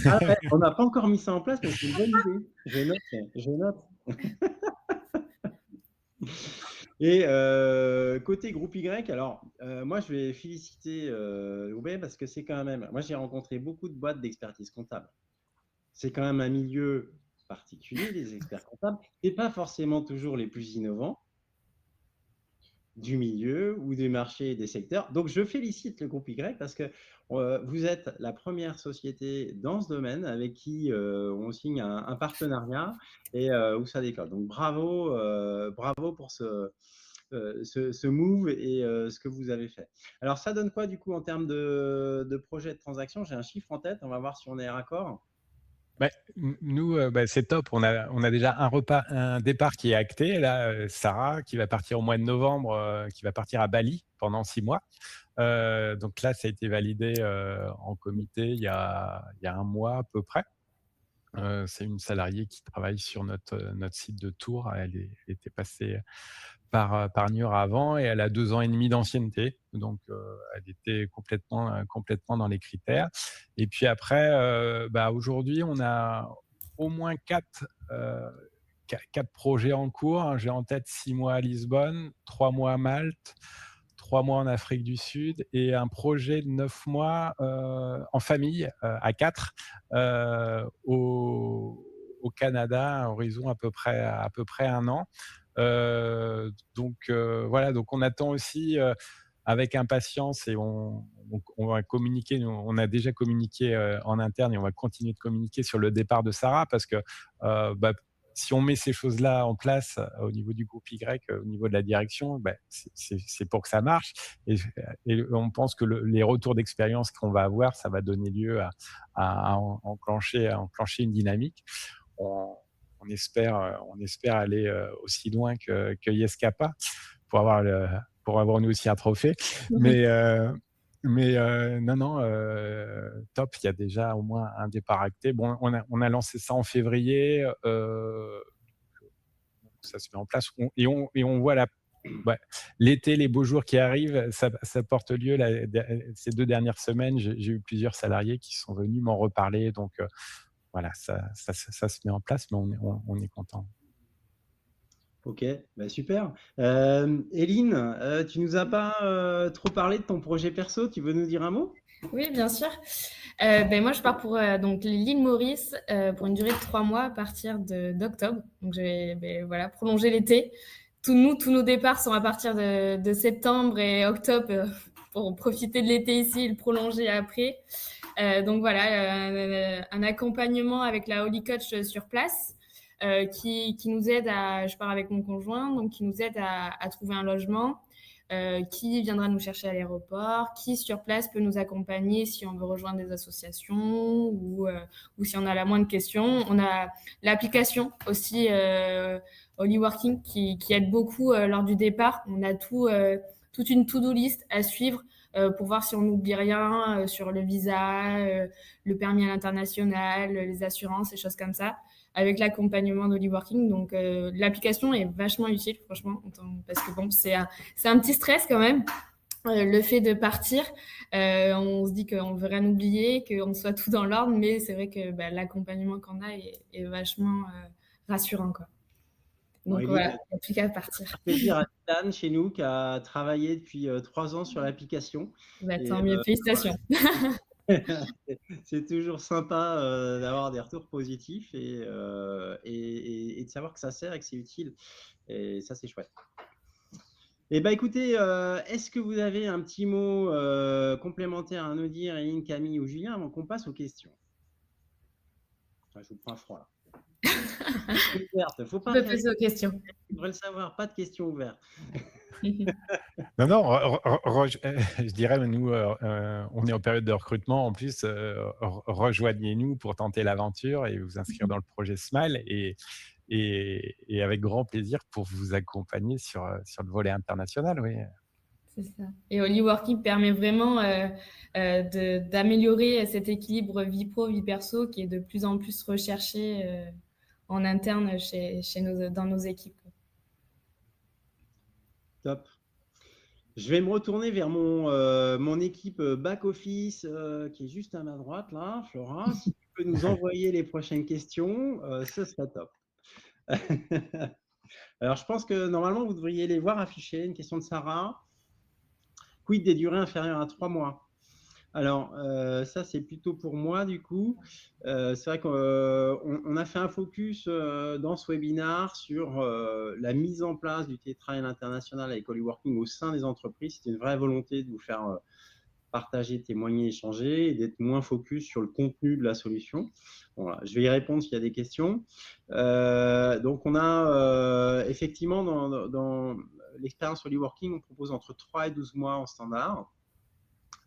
Ah ouais, on n'a pas encore mis ça en place, mais c'est une bonne idée. Je note. Et côté groupe Y, alors moi je vais féliciter Roubaix parce que c'est quand même, moi j'ai rencontré beaucoup de boîtes d'expertise comptable. C'est quand même un milieu particulier, les experts comptables, et pas forcément toujours les plus innovants du milieu ou des marchés et des secteurs. Donc je félicite le groupe Y parce que vous êtes la première société dans ce domaine avec qui on signe un partenariat et où ça décolle. Donc bravo pour ce move et ce que vous avez fait. Alors ça donne quoi du coup en termes de projet de transaction? J'ai un chiffre en tête, on va voir si on est raccord. Nous, c'est top. On a déjà un départ qui est acté. Là, Sarah, qui va partir au mois de novembre, qui va partir à Bali pendant 6 mois. Donc là, ça a été validé en comité il y a 1 mois à peu près. C'est une salariée qui travaille sur notre site de Tours. Elle était passée par Niort avant et elle a 2 ans et demi d'ancienneté. Donc, elle était complètement dans les critères. Et puis après, aujourd'hui, on a au moins 4 projets en cours. J'ai en tête 6 mois à Lisbonne, 3 mois à Malte, 3 mois en Afrique du Sud et un projet de 9 mois en famille à 4 au Canada, à horizon à peu près 1 an. Voilà, donc on attend aussi avec impatience et on va communiquer. On a déjà communiqué en interne et on va continuer de communiquer sur le départ de Sarah parce que si on met ces choses-là en place au niveau du groupe Y, au niveau de la direction, c'est pour que ça marche. Et on pense que les retours d'expérience qu'on va avoir, ça va donner lieu à enclencher une dynamique. On espère aller aussi loin que Yescapa pour avoir nous aussi un trophée. Mais non, top, il y a déjà au moins un départ acté. Bon, on a lancé ça en février, ça se met en place et on voit l'été, les beaux jours qui arrivent, ça porte lieu. Ces 2 dernières semaines, j'ai eu plusieurs salariés qui sont venus m'en reparler. Donc, voilà, ça se met en place, mais on est content. Ok, super. Éline, tu nous as pas trop parlé de ton projet perso, tu veux nous dire un mot? Oui, bien sûr. Moi, je pars pour donc l'île Maurice pour une durée de 3 mois à partir d'octobre. Donc, je vais prolonger l'été. Tous nos départs sont à partir de septembre et octobre pour profiter de l'été ici et le prolonger après. Donc voilà, un accompagnement avec la Holy Coach sur place qui nous aide je pars avec mon conjoint, donc qui nous aide à trouver un logement, qui viendra nous chercher à l'aéroport, qui sur place peut nous accompagner si on veut rejoindre des associations ou si on a la moindre question. On a l'application aussi Holy Working qui aide beaucoup lors du départ. On a toute une to-do list à suivre pour voir si on n'oublie rien sur le visa, le permis à l'international, les assurances, et choses comme ça, avec l'accompagnement d'Holy Working. Donc, l'application est vachement utile, franchement, parce que bon, c'est un petit stress quand même. Le fait de partir, on se dit qu'on veut rien oublier, qu'on soit tout dans l'ordre, mais c'est vrai que l'accompagnement qu'on a est vachement rassurant, quoi. Donc voilà, il n'y a plus qu'à partir. Plaisir à Stan chez nous qui a travaillé depuis 3 ans sur l'application. Tant mieux, félicitations. C'est toujours sympa d'avoir des retours positifs et de savoir que ça sert et que c'est utile. Et ça, c'est chouette. Eh bien, écoutez, est-ce que vous avez un petit mot complémentaire à nous dire, Éline, Camille ou Julien, avant qu'on passe aux questions? Je vous prends froid, là. Faut pas poser aux questions. Tu devrais le savoir, pas de questions ouvertes. Non, je dirais, nous, on est en période de recrutement. En plus, rejoignez-nous pour tenter l'aventure et vous inscrire dans le projet Smile et avec grand plaisir pour vous accompagner sur le volet international. Oui. C'est ça. Et Holy Working permet vraiment d'améliorer cet équilibre vie pro, vie perso qui est de plus en plus recherché en interne dans nos équipes. Top. Je vais me retourner vers mon équipe back-office qui est juste à ma droite, là. Flora, si tu peux nous envoyer les prochaines questions, ce serait top. Alors, je pense que normalement, vous devriez les voir afficher. Une question de Sarah. Quid des durées inférieures à 3 mois? Alors, ça, c'est plutôt pour moi, du coup. C'est vrai qu'on a fait un focus dans ce webinaire sur la mise en place du télétravail international avec Holy Working au sein des entreprises. C'était une vraie volonté de vous faire partager, témoigner, échanger et d'être moins focus sur le contenu de la solution. Voilà, je vais y répondre s'il y a des questions. Donc, on a effectivement dans l'expérience Holy Working, on propose entre 3 et 12 mois en standard.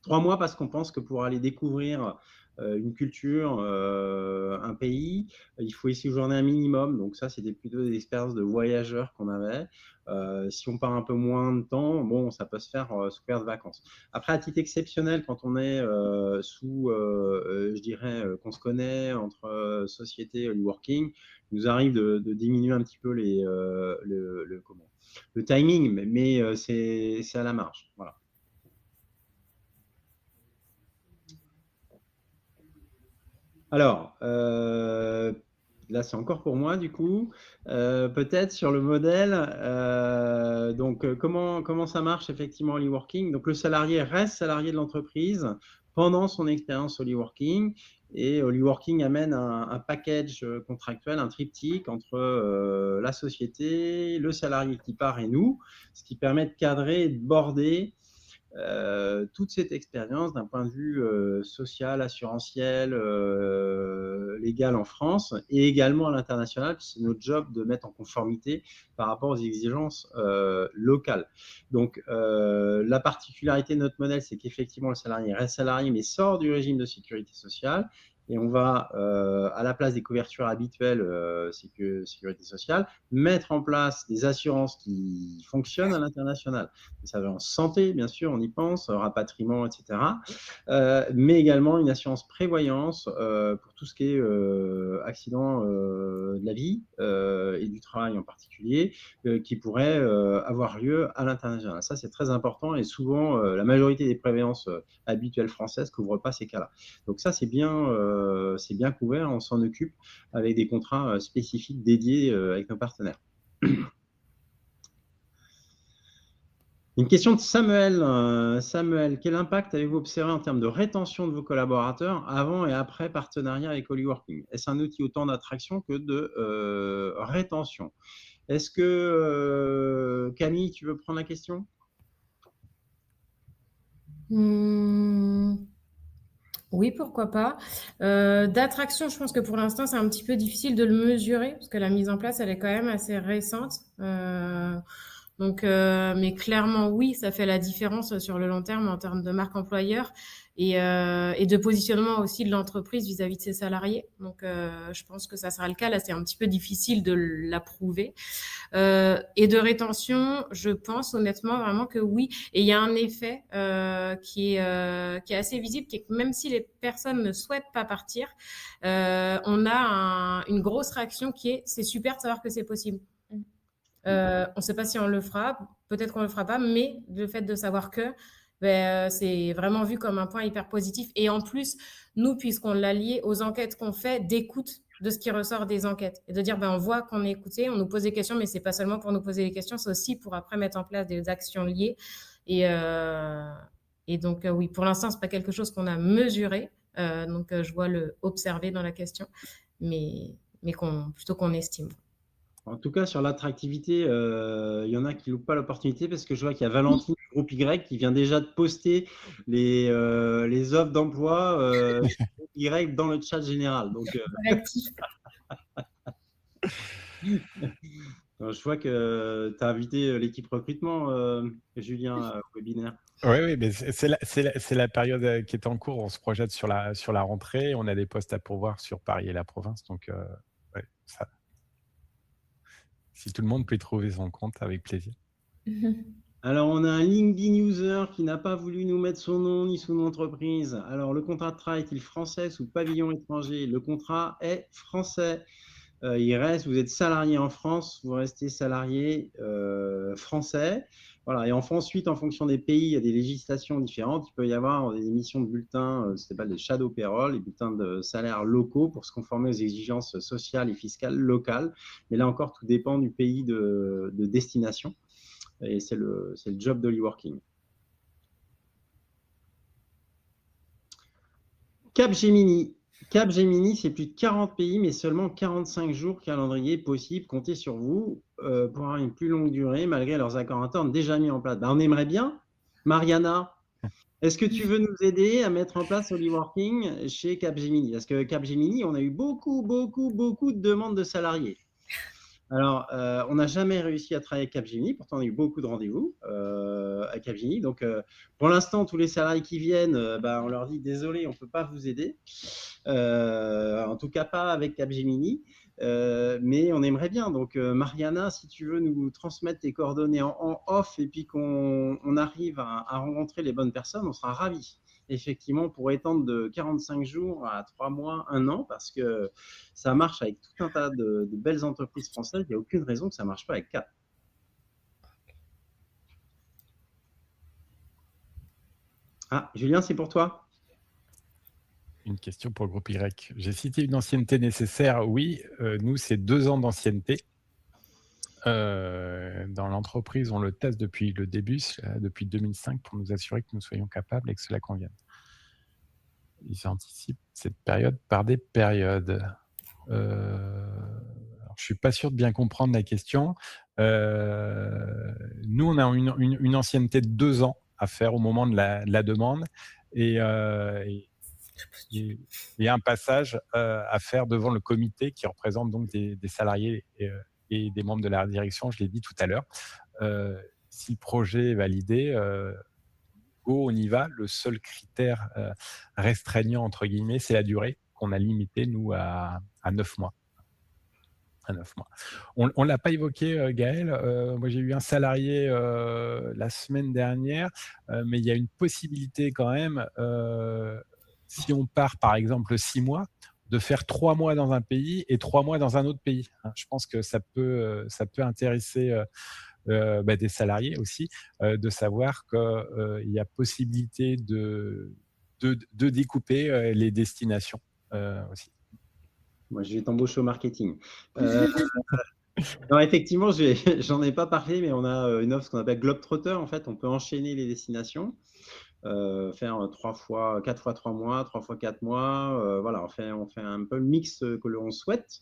3 mois parce qu'on pense que pour aller découvrir une culture, un pays. Il faut y séjourner un minimum. Donc ça, c'était plutôt des expériences de voyageurs qu'on avait. Si on part un peu moins de temps, bon, ça peut se faire sous période de vacances. Après, à titre exceptionnel, quand on est je dirais qu'on se connaît entre sociétés Working, il nous arrive de diminuer un petit peu le timing, mais c'est à la marge. Voilà. Alors, là, c'est encore pour moi, du coup. Peut-être sur le modèle, comment ça marche effectivement au Working. Donc, le salarié reste salarié de l'entreprise pendant son expérience au Working. Et au Working amène un package contractuel, un triptyque entre la société, le salarié qui part et nous, ce qui permet de cadrer et de border toute cette expérience d'un point de vue social, assurantiel, légal en France et également à l'international, puisque c'est notre job de mettre en conformité par rapport aux exigences locales. Donc, la particularité de notre modèle, c'est qu'effectivement, le salarié reste salarié, mais sort du régime de sécurité sociale. Et on va, à la place des couvertures habituelles sécurité sociale, mettre en place des assurances qui fonctionnent à l'international. Ça va en santé, bien sûr, on y pense, rapatriement, etc. Mais également une assurance prévoyance pour tout ce qui est accident de la vie et du travail en particulier, qui pourrait avoir lieu à l'international. Ça, c'est très important et souvent, la majorité des prévoyances habituelles françaises ne couvrent pas ces cas-là. Donc ça, c'est bien couvert, on s'en occupe avec des contrats spécifiques dédiés avec nos partenaires. Une question de Samuel. Samuel, quel impact avez-vous observé en termes de rétention de vos collaborateurs avant et après partenariat avec Holyworking? Est-ce un outil autant d'attraction que de rétention? Est-ce que, Camille, tu veux prendre la question? Oui, pourquoi pas. D'attraction, je pense que pour l'instant, c'est un petit peu difficile de le mesurer parce que la mise en place, elle est quand même assez récente. Mais clairement, oui, ça fait la différence sur le long terme en termes de marque employeur et de positionnement aussi de l'entreprise vis-à-vis de ses salariés. Donc, je pense que ça sera le cas. Là, c'est un petit peu difficile de l'approuver. Et de rétention, je pense honnêtement vraiment que oui. Et il y a un effet qui est assez visible, qui est que même si les personnes ne souhaitent pas partir, on a une grosse réaction qui est « c'est super de savoir que c'est possible ». On ne sait pas si on le fera, peut-être qu'on le fera pas, mais le fait de savoir que c'est vraiment vu comme un point hyper positif. Et en plus, nous, puisqu'on l'a lié aux enquêtes qu'on fait, d'écoute de ce qui ressort des enquêtes. Et de dire, on voit qu'on est écouté, on nous pose des questions, mais ce n'est pas seulement pour nous poser des questions, c'est aussi pour après mettre en place des actions liées. Et donc, oui, pour l'instant, ce n'est pas quelque chose qu'on a mesuré. Donc, je vois le observer dans la question, mais plutôt qu'on estime. En tout cas, sur l'attractivité, il y en a qui ne loupent pas l'opportunité parce que je vois qu'il y a Valentine du groupe Y qui vient déjà de poster les offres d'emploi Y dans le chat général. Donc, je vois que tu as invité l'équipe recrutement, Julien, au webinaire. Oui, mais c'est la période qui est en cours. On se projette sur la rentrée. On a des postes à pourvoir sur Paris et la province. Donc, ça... Si tout le monde peut y trouver son compte, avec plaisir. Alors, on a un LinkedIn user qui n'a pas voulu nous mettre son nom ni son entreprise. Alors, le contrat de travail est-il français sous pavillon étranger? Le contrat est français. Vous êtes salarié en France, vous restez salarié français. Voilà. Et ensuite, en fonction des pays, il y a des législations différentes. Il peut y avoir des émissions de bulletins, ce qu'on appelle des shadow payroll, les bulletins de salaire locaux pour se conformer aux exigences sociales et fiscales locales. Mais là encore, tout dépend du pays de destination. Et c'est le job d'Holyworking. Capgemini. Capgemini, c'est plus de 40 pays, mais seulement 45 jours calendrier possible. Comptez sur vous pour avoir une plus longue durée, malgré leurs accords internes déjà mis en place. On aimerait bien. Mariana, est-ce que tu veux nous aider à mettre en place Holyworking chez Capgemini? Parce que Capgemini, on a eu beaucoup de demandes de salariés. Alors, on n'a jamais réussi à travailler avec Capgemini, pourtant on a eu beaucoup de rendez-vous avec Capgemini. Donc, pour l'instant, tous les salariés qui viennent, on leur dit désolé, on ne peut pas vous aider. En tout cas, pas avec Capgemini. Mais on aimerait bien. Donc, Mariana, si tu veux nous transmettre tes coordonnées en off et puis qu'on arrive à rencontrer les bonnes personnes, on sera ravis. Effectivement, pour étendre de 45 jours à 3 mois, 1 an, parce que ça marche avec tout un tas de belles entreprises françaises. Il n'y a aucune raison que ça ne marche pas avec 4. Ah, Julien, c'est pour toi. Une question pour le groupe Y. J'ai cité une ancienneté nécessaire. Oui, nous, c'est 2 ans d'ancienneté. Dans l'entreprise, on le teste depuis le début, depuis 2005, pour nous assurer que nous soyons capables et que cela convienne. Ils anticipent cette période par des périodes. Alors, je ne suis pas sûr de bien comprendre la question. Nous, on a une ancienneté de 2 ans à faire au moment de la demande et un passage à faire devant le comité qui représente donc des salariés et des membres de la direction, je l'ai dit tout à l'heure. Si le projet est validé, go, on y va. Le seul critère restreignant, entre guillemets, c'est la durée qu'on a limitée, nous, à 9 mois. À 9 mois. On ne l'a pas évoqué, Gaël. Moi, j'ai eu un salarié la semaine dernière, mais il y a une possibilité quand même, si on part par exemple 6 mois, de faire 3 mois dans un pays et 3 mois dans un autre pays. Je pense que ça peut intéresser des salariés aussi, de savoir qu'il y a possibilité de découper les destinations aussi. Moi, je vais t'embaucher au marketing. Non, effectivement, j'en ai pas parlé, mais on a une offre qu'on appelle Globetrotter. En fait, on peut enchaîner les destinations, faire 4 fois 3 mois, 3 fois 4 mois. Voilà, on fait un peu le mix que l'on souhaite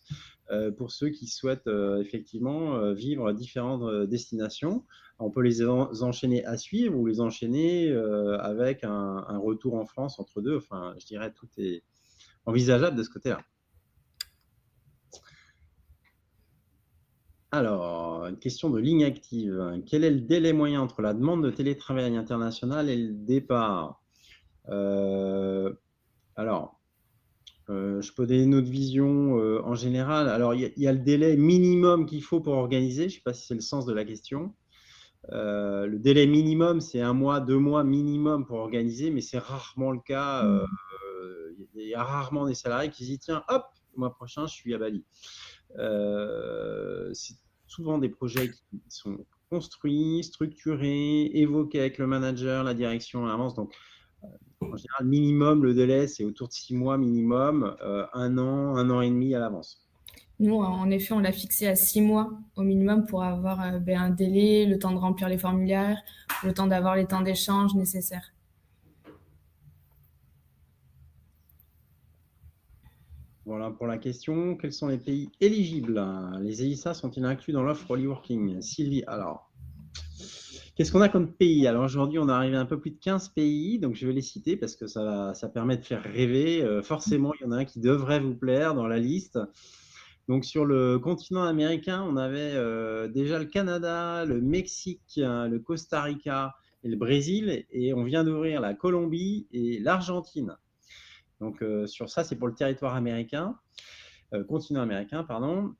pour ceux qui souhaitent effectivement vivre différentes destinations. On peut les enchaîner à suivre ou les enchaîner avec un retour en France entre deux. Enfin, je dirais tout est envisageable de ce côté-là. Alors, une question de ligne active. Quel est le délai moyen entre la demande de télétravail international et le départ? Je peux donner notre vision en général. Alors, il y a le délai minimum qu'il faut pour organiser. Je ne sais pas si c'est le sens de la question. Le délai minimum, c'est 1 mois, 2 mois minimum pour organiser, mais c'est rarement le cas. Il y a rarement des salariés qui se disent tiens, hop, le mois prochain, je suis à Bali. C'est souvent des projets qui sont construits, structurés, évoqués avec le manager, la direction à l'avance. Donc, en général, minimum, le délai, c'est autour de 6 mois minimum, 1 an et demi à l'avance. Nous, en effet, on l'a fixé à 6 mois au minimum pour avoir un délai, le temps de remplir les formulaires, le temps d'avoir les temps d'échange nécessaires. Voilà pour la question. Quels sont les pays éligibles? Les ELISA sont-ils inclus dans l'offre Working? Sylvie, alors, qu'est-ce qu'on a comme pays? Alors aujourd'hui, on est arrivé à un peu plus de 15 pays, donc je vais les citer parce que ça permet de faire rêver. Forcément, il y en a un qui devrait vous plaire dans la liste. Donc sur le continent américain, on avait déjà le Canada, le Mexique, le Costa Rica et le Brésil, et on vient d'ouvrir la Colombie et l'Argentine. Donc sur ça, c'est pour le territoire américain, continent américain, pardon.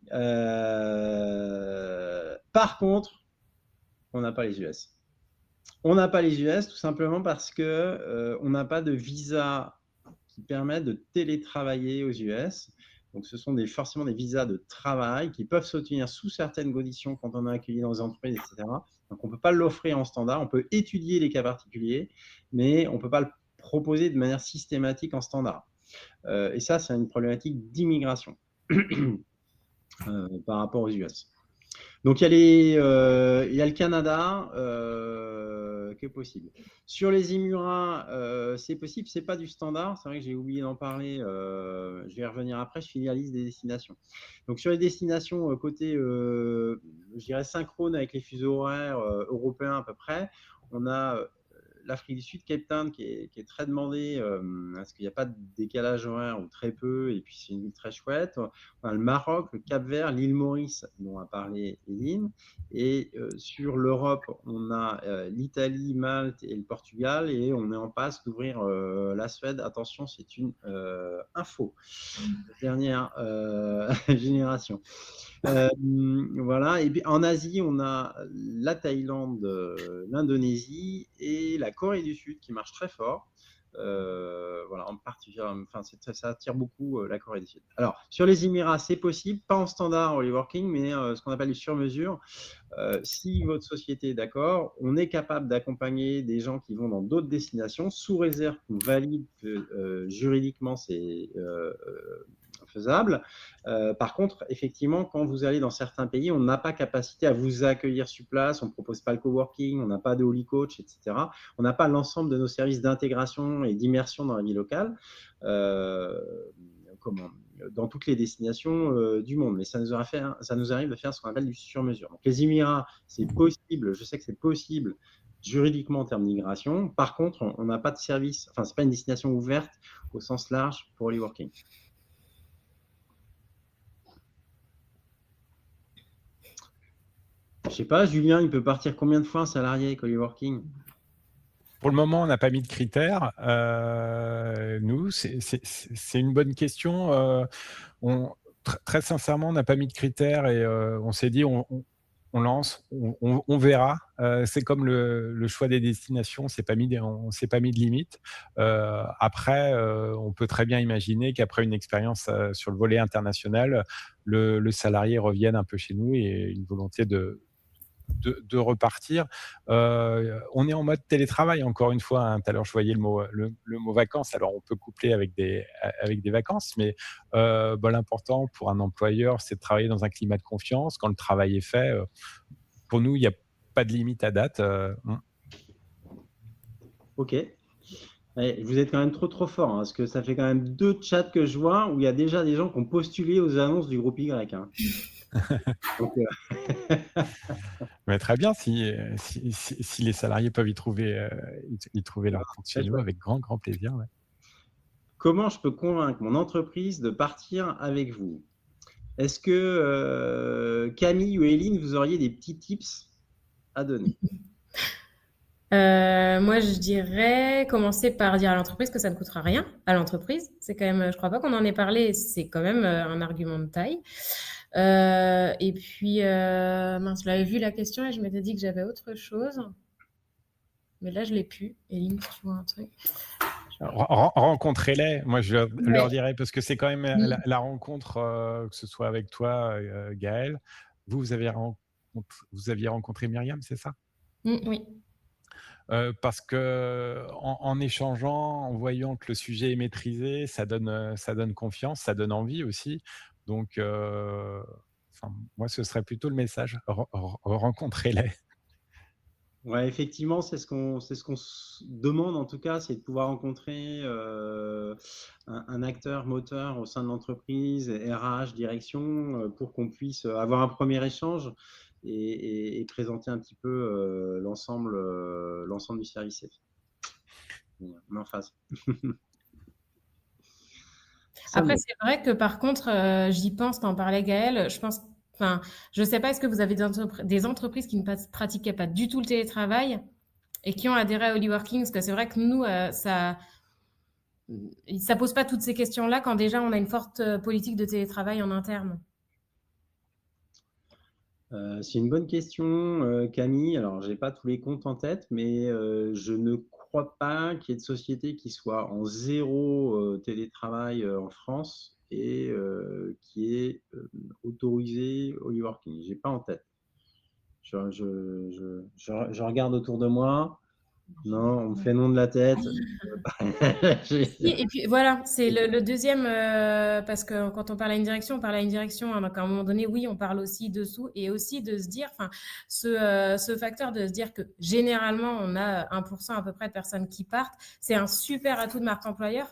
Par contre, on n'a pas les US. On n'a pas les US tout simplement parce que on n'a pas de visa qui permet de télétravailler aux US. Donc, ce sont forcément des visas de travail qui peuvent s'obtenir sous certaines conditions quand on est accueilli dans des entreprises, etc. Donc, on ne peut pas l'offrir en standard. On peut étudier les cas particuliers, mais on ne peut pas le proposer de manière systématique en standard. Et ça, c'est une problématique d'immigration par rapport aux US. Donc, il y a le Canada qui est possible. Sur les Émirats, c'est possible, c'est pas du standard. C'est vrai que j'ai oublié d'en parler. Je vais y revenir après. Je finis la liste des destinations. Donc, sur les destinations côté, je dirais synchrone avec les fuseaux horaires européens à peu près, on a l'Afrique du Sud, Cape Town, qui est très demandé, parce qu'il n'y a pas de décalage horaire ou très peu, et puis c'est une ville très chouette. On a le Maroc, le Cap-Vert, l'île Maurice, dont a parlé Eline. Et sur l'Europe, on a l'Italie, Malte et le Portugal, et on est en passe d'ouvrir la Suède. Attention, c'est une info. Dernière génération. Voilà. Et puis en Asie, on a la Thaïlande, l'Indonésie et la Corée du Sud qui marche très fort. Voilà, en particulier, enfin, ça attire beaucoup la Corée du Sud. Alors, sur les Émirats, c'est possible, pas en standard Holy Working, mais ce qu'on appelle du sur-mesure. Si votre société est d'accord, on est capable d'accompagner des gens qui vont dans d'autres destinations, sous réserve qu'on valide que juridiquement c'est faisable. Par contre, effectivement, quand vous allez dans certains pays, on n'a pas capacité à vous accueillir sur place, on ne propose pas le coworking, on n'a pas de Holy Coach, etc. On n'a pas l'ensemble de nos services d'intégration et d'immersion dans la vie locale. Dans toutes les destinations du monde, mais ça nous arrive de faire ce qu'on appelle du sur-mesure. Donc les Émirats, c'est possible, je sais que c'est possible juridiquement en termes d'immigration. Par contre, on n'a pas de service, enfin, c'est pas une destination ouverte au sens large pour Holy Working. Je sais pas, Julien, il peut partir combien de fois un salarié avec Holy Working? Pour le moment, on n'a pas mis de critères. Nous, c'est une bonne question. Très sincèrement, on n'a pas mis de critères et on s'est dit, on lance, on verra. C'est comme le choix des destinations, on s'est pas mis de limite. Après, on peut très bien imaginer qu'après une expérience sur le volet international, le salarié revienne un peu chez nous et une volonté de repartir. On est en mode télétravail, encore une fois. Tout à l'heure, je voyais le mot vacances. Alors, on peut coupler avec des vacances, mais l'important pour un employeur, c'est de travailler dans un climat de confiance. Quand le travail est fait, pour nous, il n'y a pas de limite à date. Ok. Vous êtes quand même trop fort, hein, parce que ça fait quand même 2 chats que je vois où il y a déjà des gens qui ont postulé aux annonces du groupe Y. Hein. Donc, mais très bien, si les salariés peuvent y trouver leur compte chez nous, avec grand plaisir. Ouais. Comment je peux convaincre mon entreprise de partir avec vous? Est-ce que Camille ou Eline, vous auriez des petits tips à donner? Moi, je dirais commencer par dire à l'entreprise que ça ne coûtera rien à l'entreprise. C'est quand même, je crois pas qu'on en ait parlé, c'est quand même un argument de taille. Et puis, mince, je l'avais vu la question et je m'étais dit que j'avais autre chose. Mais là, je l'ai plus. Eline, tu vois un truc? Rencontrez-les. Moi, je leur dirais, parce que c'est quand même la rencontre, que ce soit avec toi, Gaëlle. Vous aviez rencontré Myriam, c'est ça? Oui. Parce que en échangeant, en voyant que le sujet est maîtrisé, ça donne confiance, ça donne envie aussi. Donc, moi, ce serait plutôt le message. Rencontrez-les. Ouais, effectivement, c'est ce qu'on se demande en tout cas, c'est de pouvoir rencontrer un acteur moteur au sein de l'entreprise, RH, direction, pour qu'on puisse avoir un premier échange et présenter un petit peu l'ensemble du service. On est en phase. Après, c'est vrai que par contre, j'y pense, t'en parlais Gaëlle, je pense, enfin, je sais pas, est-ce que vous avez des entreprises qui ne pratiquaient pas du tout le télétravail et qui ont adhéré à Holy Working? Parce que c'est vrai que nous, ça pose pas toutes ces questions-là quand déjà on a une forte politique de télétravail en interne. C'est une bonne question, Camille. Alors, j'ai pas tous les comptes en tête, mais je ne crois pas qu'il y ait de société qui soit en zéro télétravail en France et qui est autorisé Holy Working. J'ai pas en tête. Je regarde autour de moi. Non, on me fait nom de la tête. Et puis voilà, c'est le deuxième, parce que quand on parle à une direction, on parle à une direction. Hein, donc à un moment donné, oui, on parle aussi dessous et aussi de se dire, enfin, ce facteur de se dire que généralement, on a 1% à peu près de personnes qui partent. C'est un super atout de marque employeur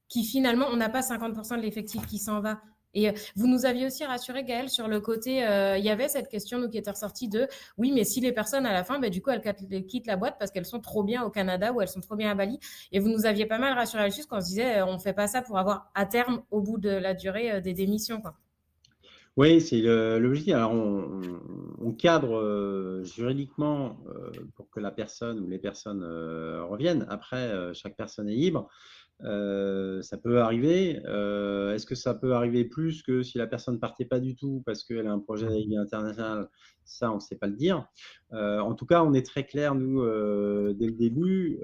qui finalement, on n'a pas 50% de l'effectif qui s'en va. Et vous nous aviez aussi rassuré, Gaëlle, sur le côté, il y avait cette question nous, qui était ressortie de « oui, mais si les personnes, à la fin, du coup, elles quittent la boîte parce qu'elles sont trop bien au Canada ou elles sont trop bien à Bali ». Et vous nous aviez pas mal rassuré là-dessus quand on se disait « on ne fait pas ça pour avoir à terme, au bout de la durée, des démissions ». Oui, c'est l'objectif. Alors, on cadre juridiquement pour que la personne ou les personnes reviennent. Après, chaque personne est libre. Ça peut arriver. Est-ce que ça peut arriver plus que si la personne partait pas du tout parce qu'elle a un projet de vie international? Ça, on ne sait pas le dire. En tout cas, on est très clair, nous, dès le début,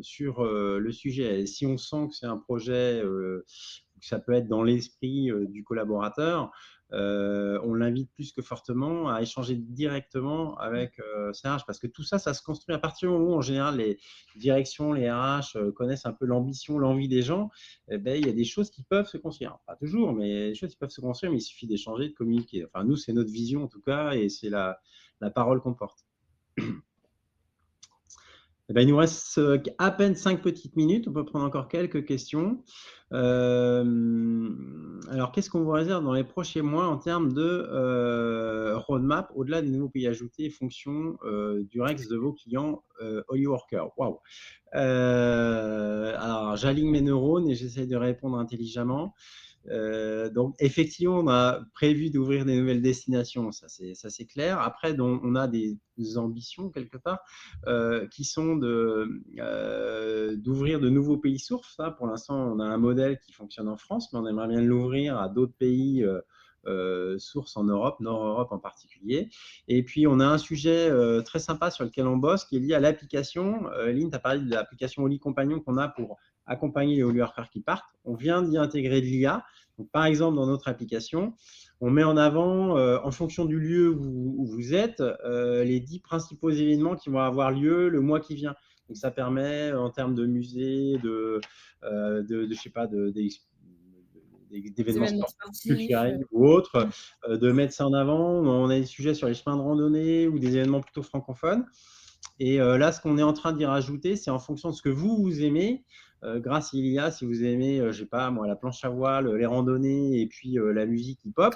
sur le sujet. Et si on sent que c'est un projet, que ça peut être dans l'esprit du collaborateur, on l'invite plus que fortement à échanger directement avec CRH, parce que tout ça, ça se construit à partir du moment où, en général, les directions, les RH connaissent un peu l'ambition, l'envie des gens. Il y a des choses qui peuvent se construire. Pas toujours, mais des choses qui peuvent se construire, mais il suffit d'échanger, de communiquer. Enfin, nous, c'est notre vision en tout cas, et c'est la parole qu'on porte. Il nous reste à peine 5 petites minutes. On peut prendre encore quelques questions. Alors, qu'est-ce qu'on vous réserve dans les prochains mois en termes de roadmap, au-delà des nouveaux pays ajoutés et fonctions du REX de vos clients Holyworker? Waouh! Alors, j'aligne mes neurones et j'essaie de répondre intelligemment. Donc, effectivement, on a prévu d'ouvrir des nouvelles destinations, ça c'est clair. Après, on a des ambitions quelque part qui sont d'ouvrir de nouveaux pays sources. Ça, pour l'instant, on a un modèle qui fonctionne en France, mais on aimerait bien l'ouvrir à d'autres pays sources en Europe, Nord-Europe en particulier. Et puis, on a un sujet très sympa sur lequel on bosse qui est lié à l'application. Lynn, tu as parlé de l'application Holy Compagnon qu'on a pour accompagner les Holyworkers qui partent. On vient d'y intégrer de l'IA. Donc, par exemple, dans notre application, on met en avant, en fonction du lieu où vous êtes, les 10 principaux événements qui vont avoir lieu le mois qui vient. Donc, ça permet, en termes de musées, je sais pas, d'événements sportifs, culturels ou autres, de mettre ça en avant. On a des sujets sur les chemins de randonnée ou des événements plutôt francophones. Et là, ce qu'on est en train d'y rajouter, c'est en fonction de ce que vous aimez. Grâce à l'IA, si vous aimez, je sais pas moi, la planche à voile, les randonnées et puis la musique hip-hop,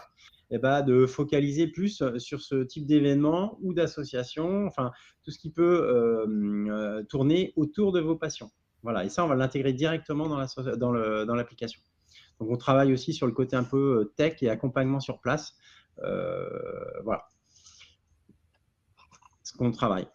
de focaliser plus sur ce type d'événement ou d'association, enfin tout ce qui peut tourner autour de vos passions. Voilà, et ça, on va l'intégrer directement dans l'application. Donc, on travaille aussi sur le côté un peu tech et accompagnement sur place. Voilà ce qu'on travaille.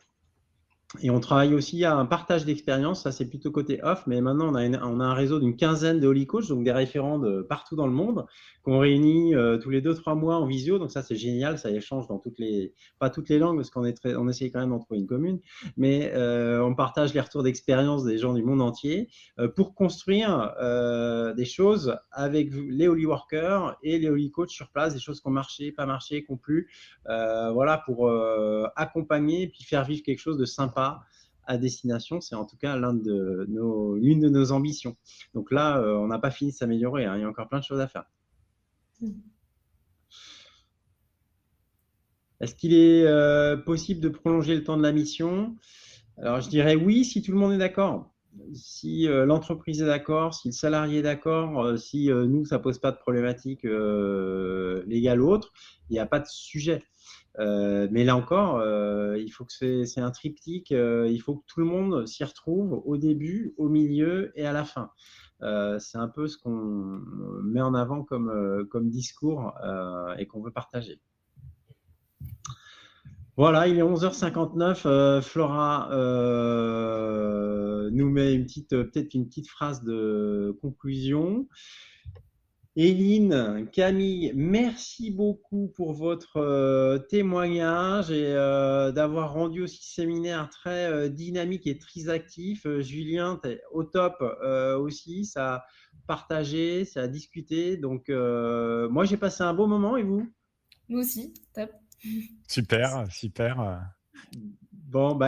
Et on travaille aussi à un partage d'expérience, ça c'est plutôt côté off, mais maintenant on a un réseau d'une quinzaine de Holy Coach, donc des référents de partout dans le monde, qu'on réunit tous les 2-3 mois en visio, donc ça c'est génial, ça échange dans pas toutes les langues, parce qu'on essaye quand même d'en trouver une commune, mais on partage les retours d'expérience des gens du monde entier pour construire des choses avec les Holyworkers et les Holy Coach sur place, des choses qui ont marché, pas marché, qui ont plu, voilà, pour accompagner et puis faire vivre quelque chose de sympa à destination. C'est en tout cas l'une de nos ambitions. Donc là, on n'a pas fini de s'améliorer, hein. Il y a encore plein de choses à faire. Est-ce qu'il est possible de prolonger le temps de la mission? Alors, je dirais oui, si tout le monde est d'accord. Si l'entreprise est d'accord, si le salarié est d'accord, si nous, ça ne pose pas de problématique légale ou autre, il n'y a pas de sujet. Mais là encore, il faut que c'est un triptyque, il faut que tout le monde s'y retrouve au début, au milieu et à la fin. C'est un peu ce qu'on met en avant comme discours et qu'on veut partager. Voilà, il est 11h59. Flora nous met peut-être une petite phrase de conclusion. Éline, Camille, merci beaucoup pour votre témoignage et d'avoir rendu aussi ce séminaire très dynamique et très actif. Julien, tu es au top aussi, ça a partagé, ça a discuté. Donc, moi, j'ai passé un beau moment et vous? Nous aussi, top. Super, super. Bon,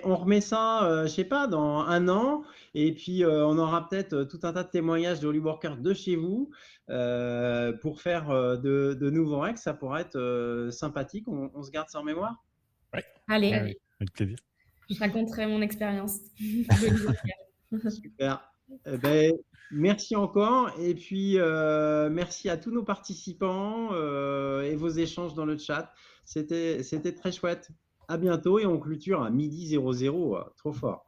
on remet ça, je sais pas, dans 1 an, et puis on aura peut-être tout un tas de témoignages de Holyworkers de chez vous pour faire de nouveaux règles. Ça pourrait être sympathique. On se garde ça en mémoire? Ouais. Allez. Avec plaisir. Je raconterai mon expérience. Super. Ben, merci encore. Et puis, merci à tous nos participants et vos échanges dans le chat. C'était très chouette. À bientôt et on clôture à 12h00. Trop fort.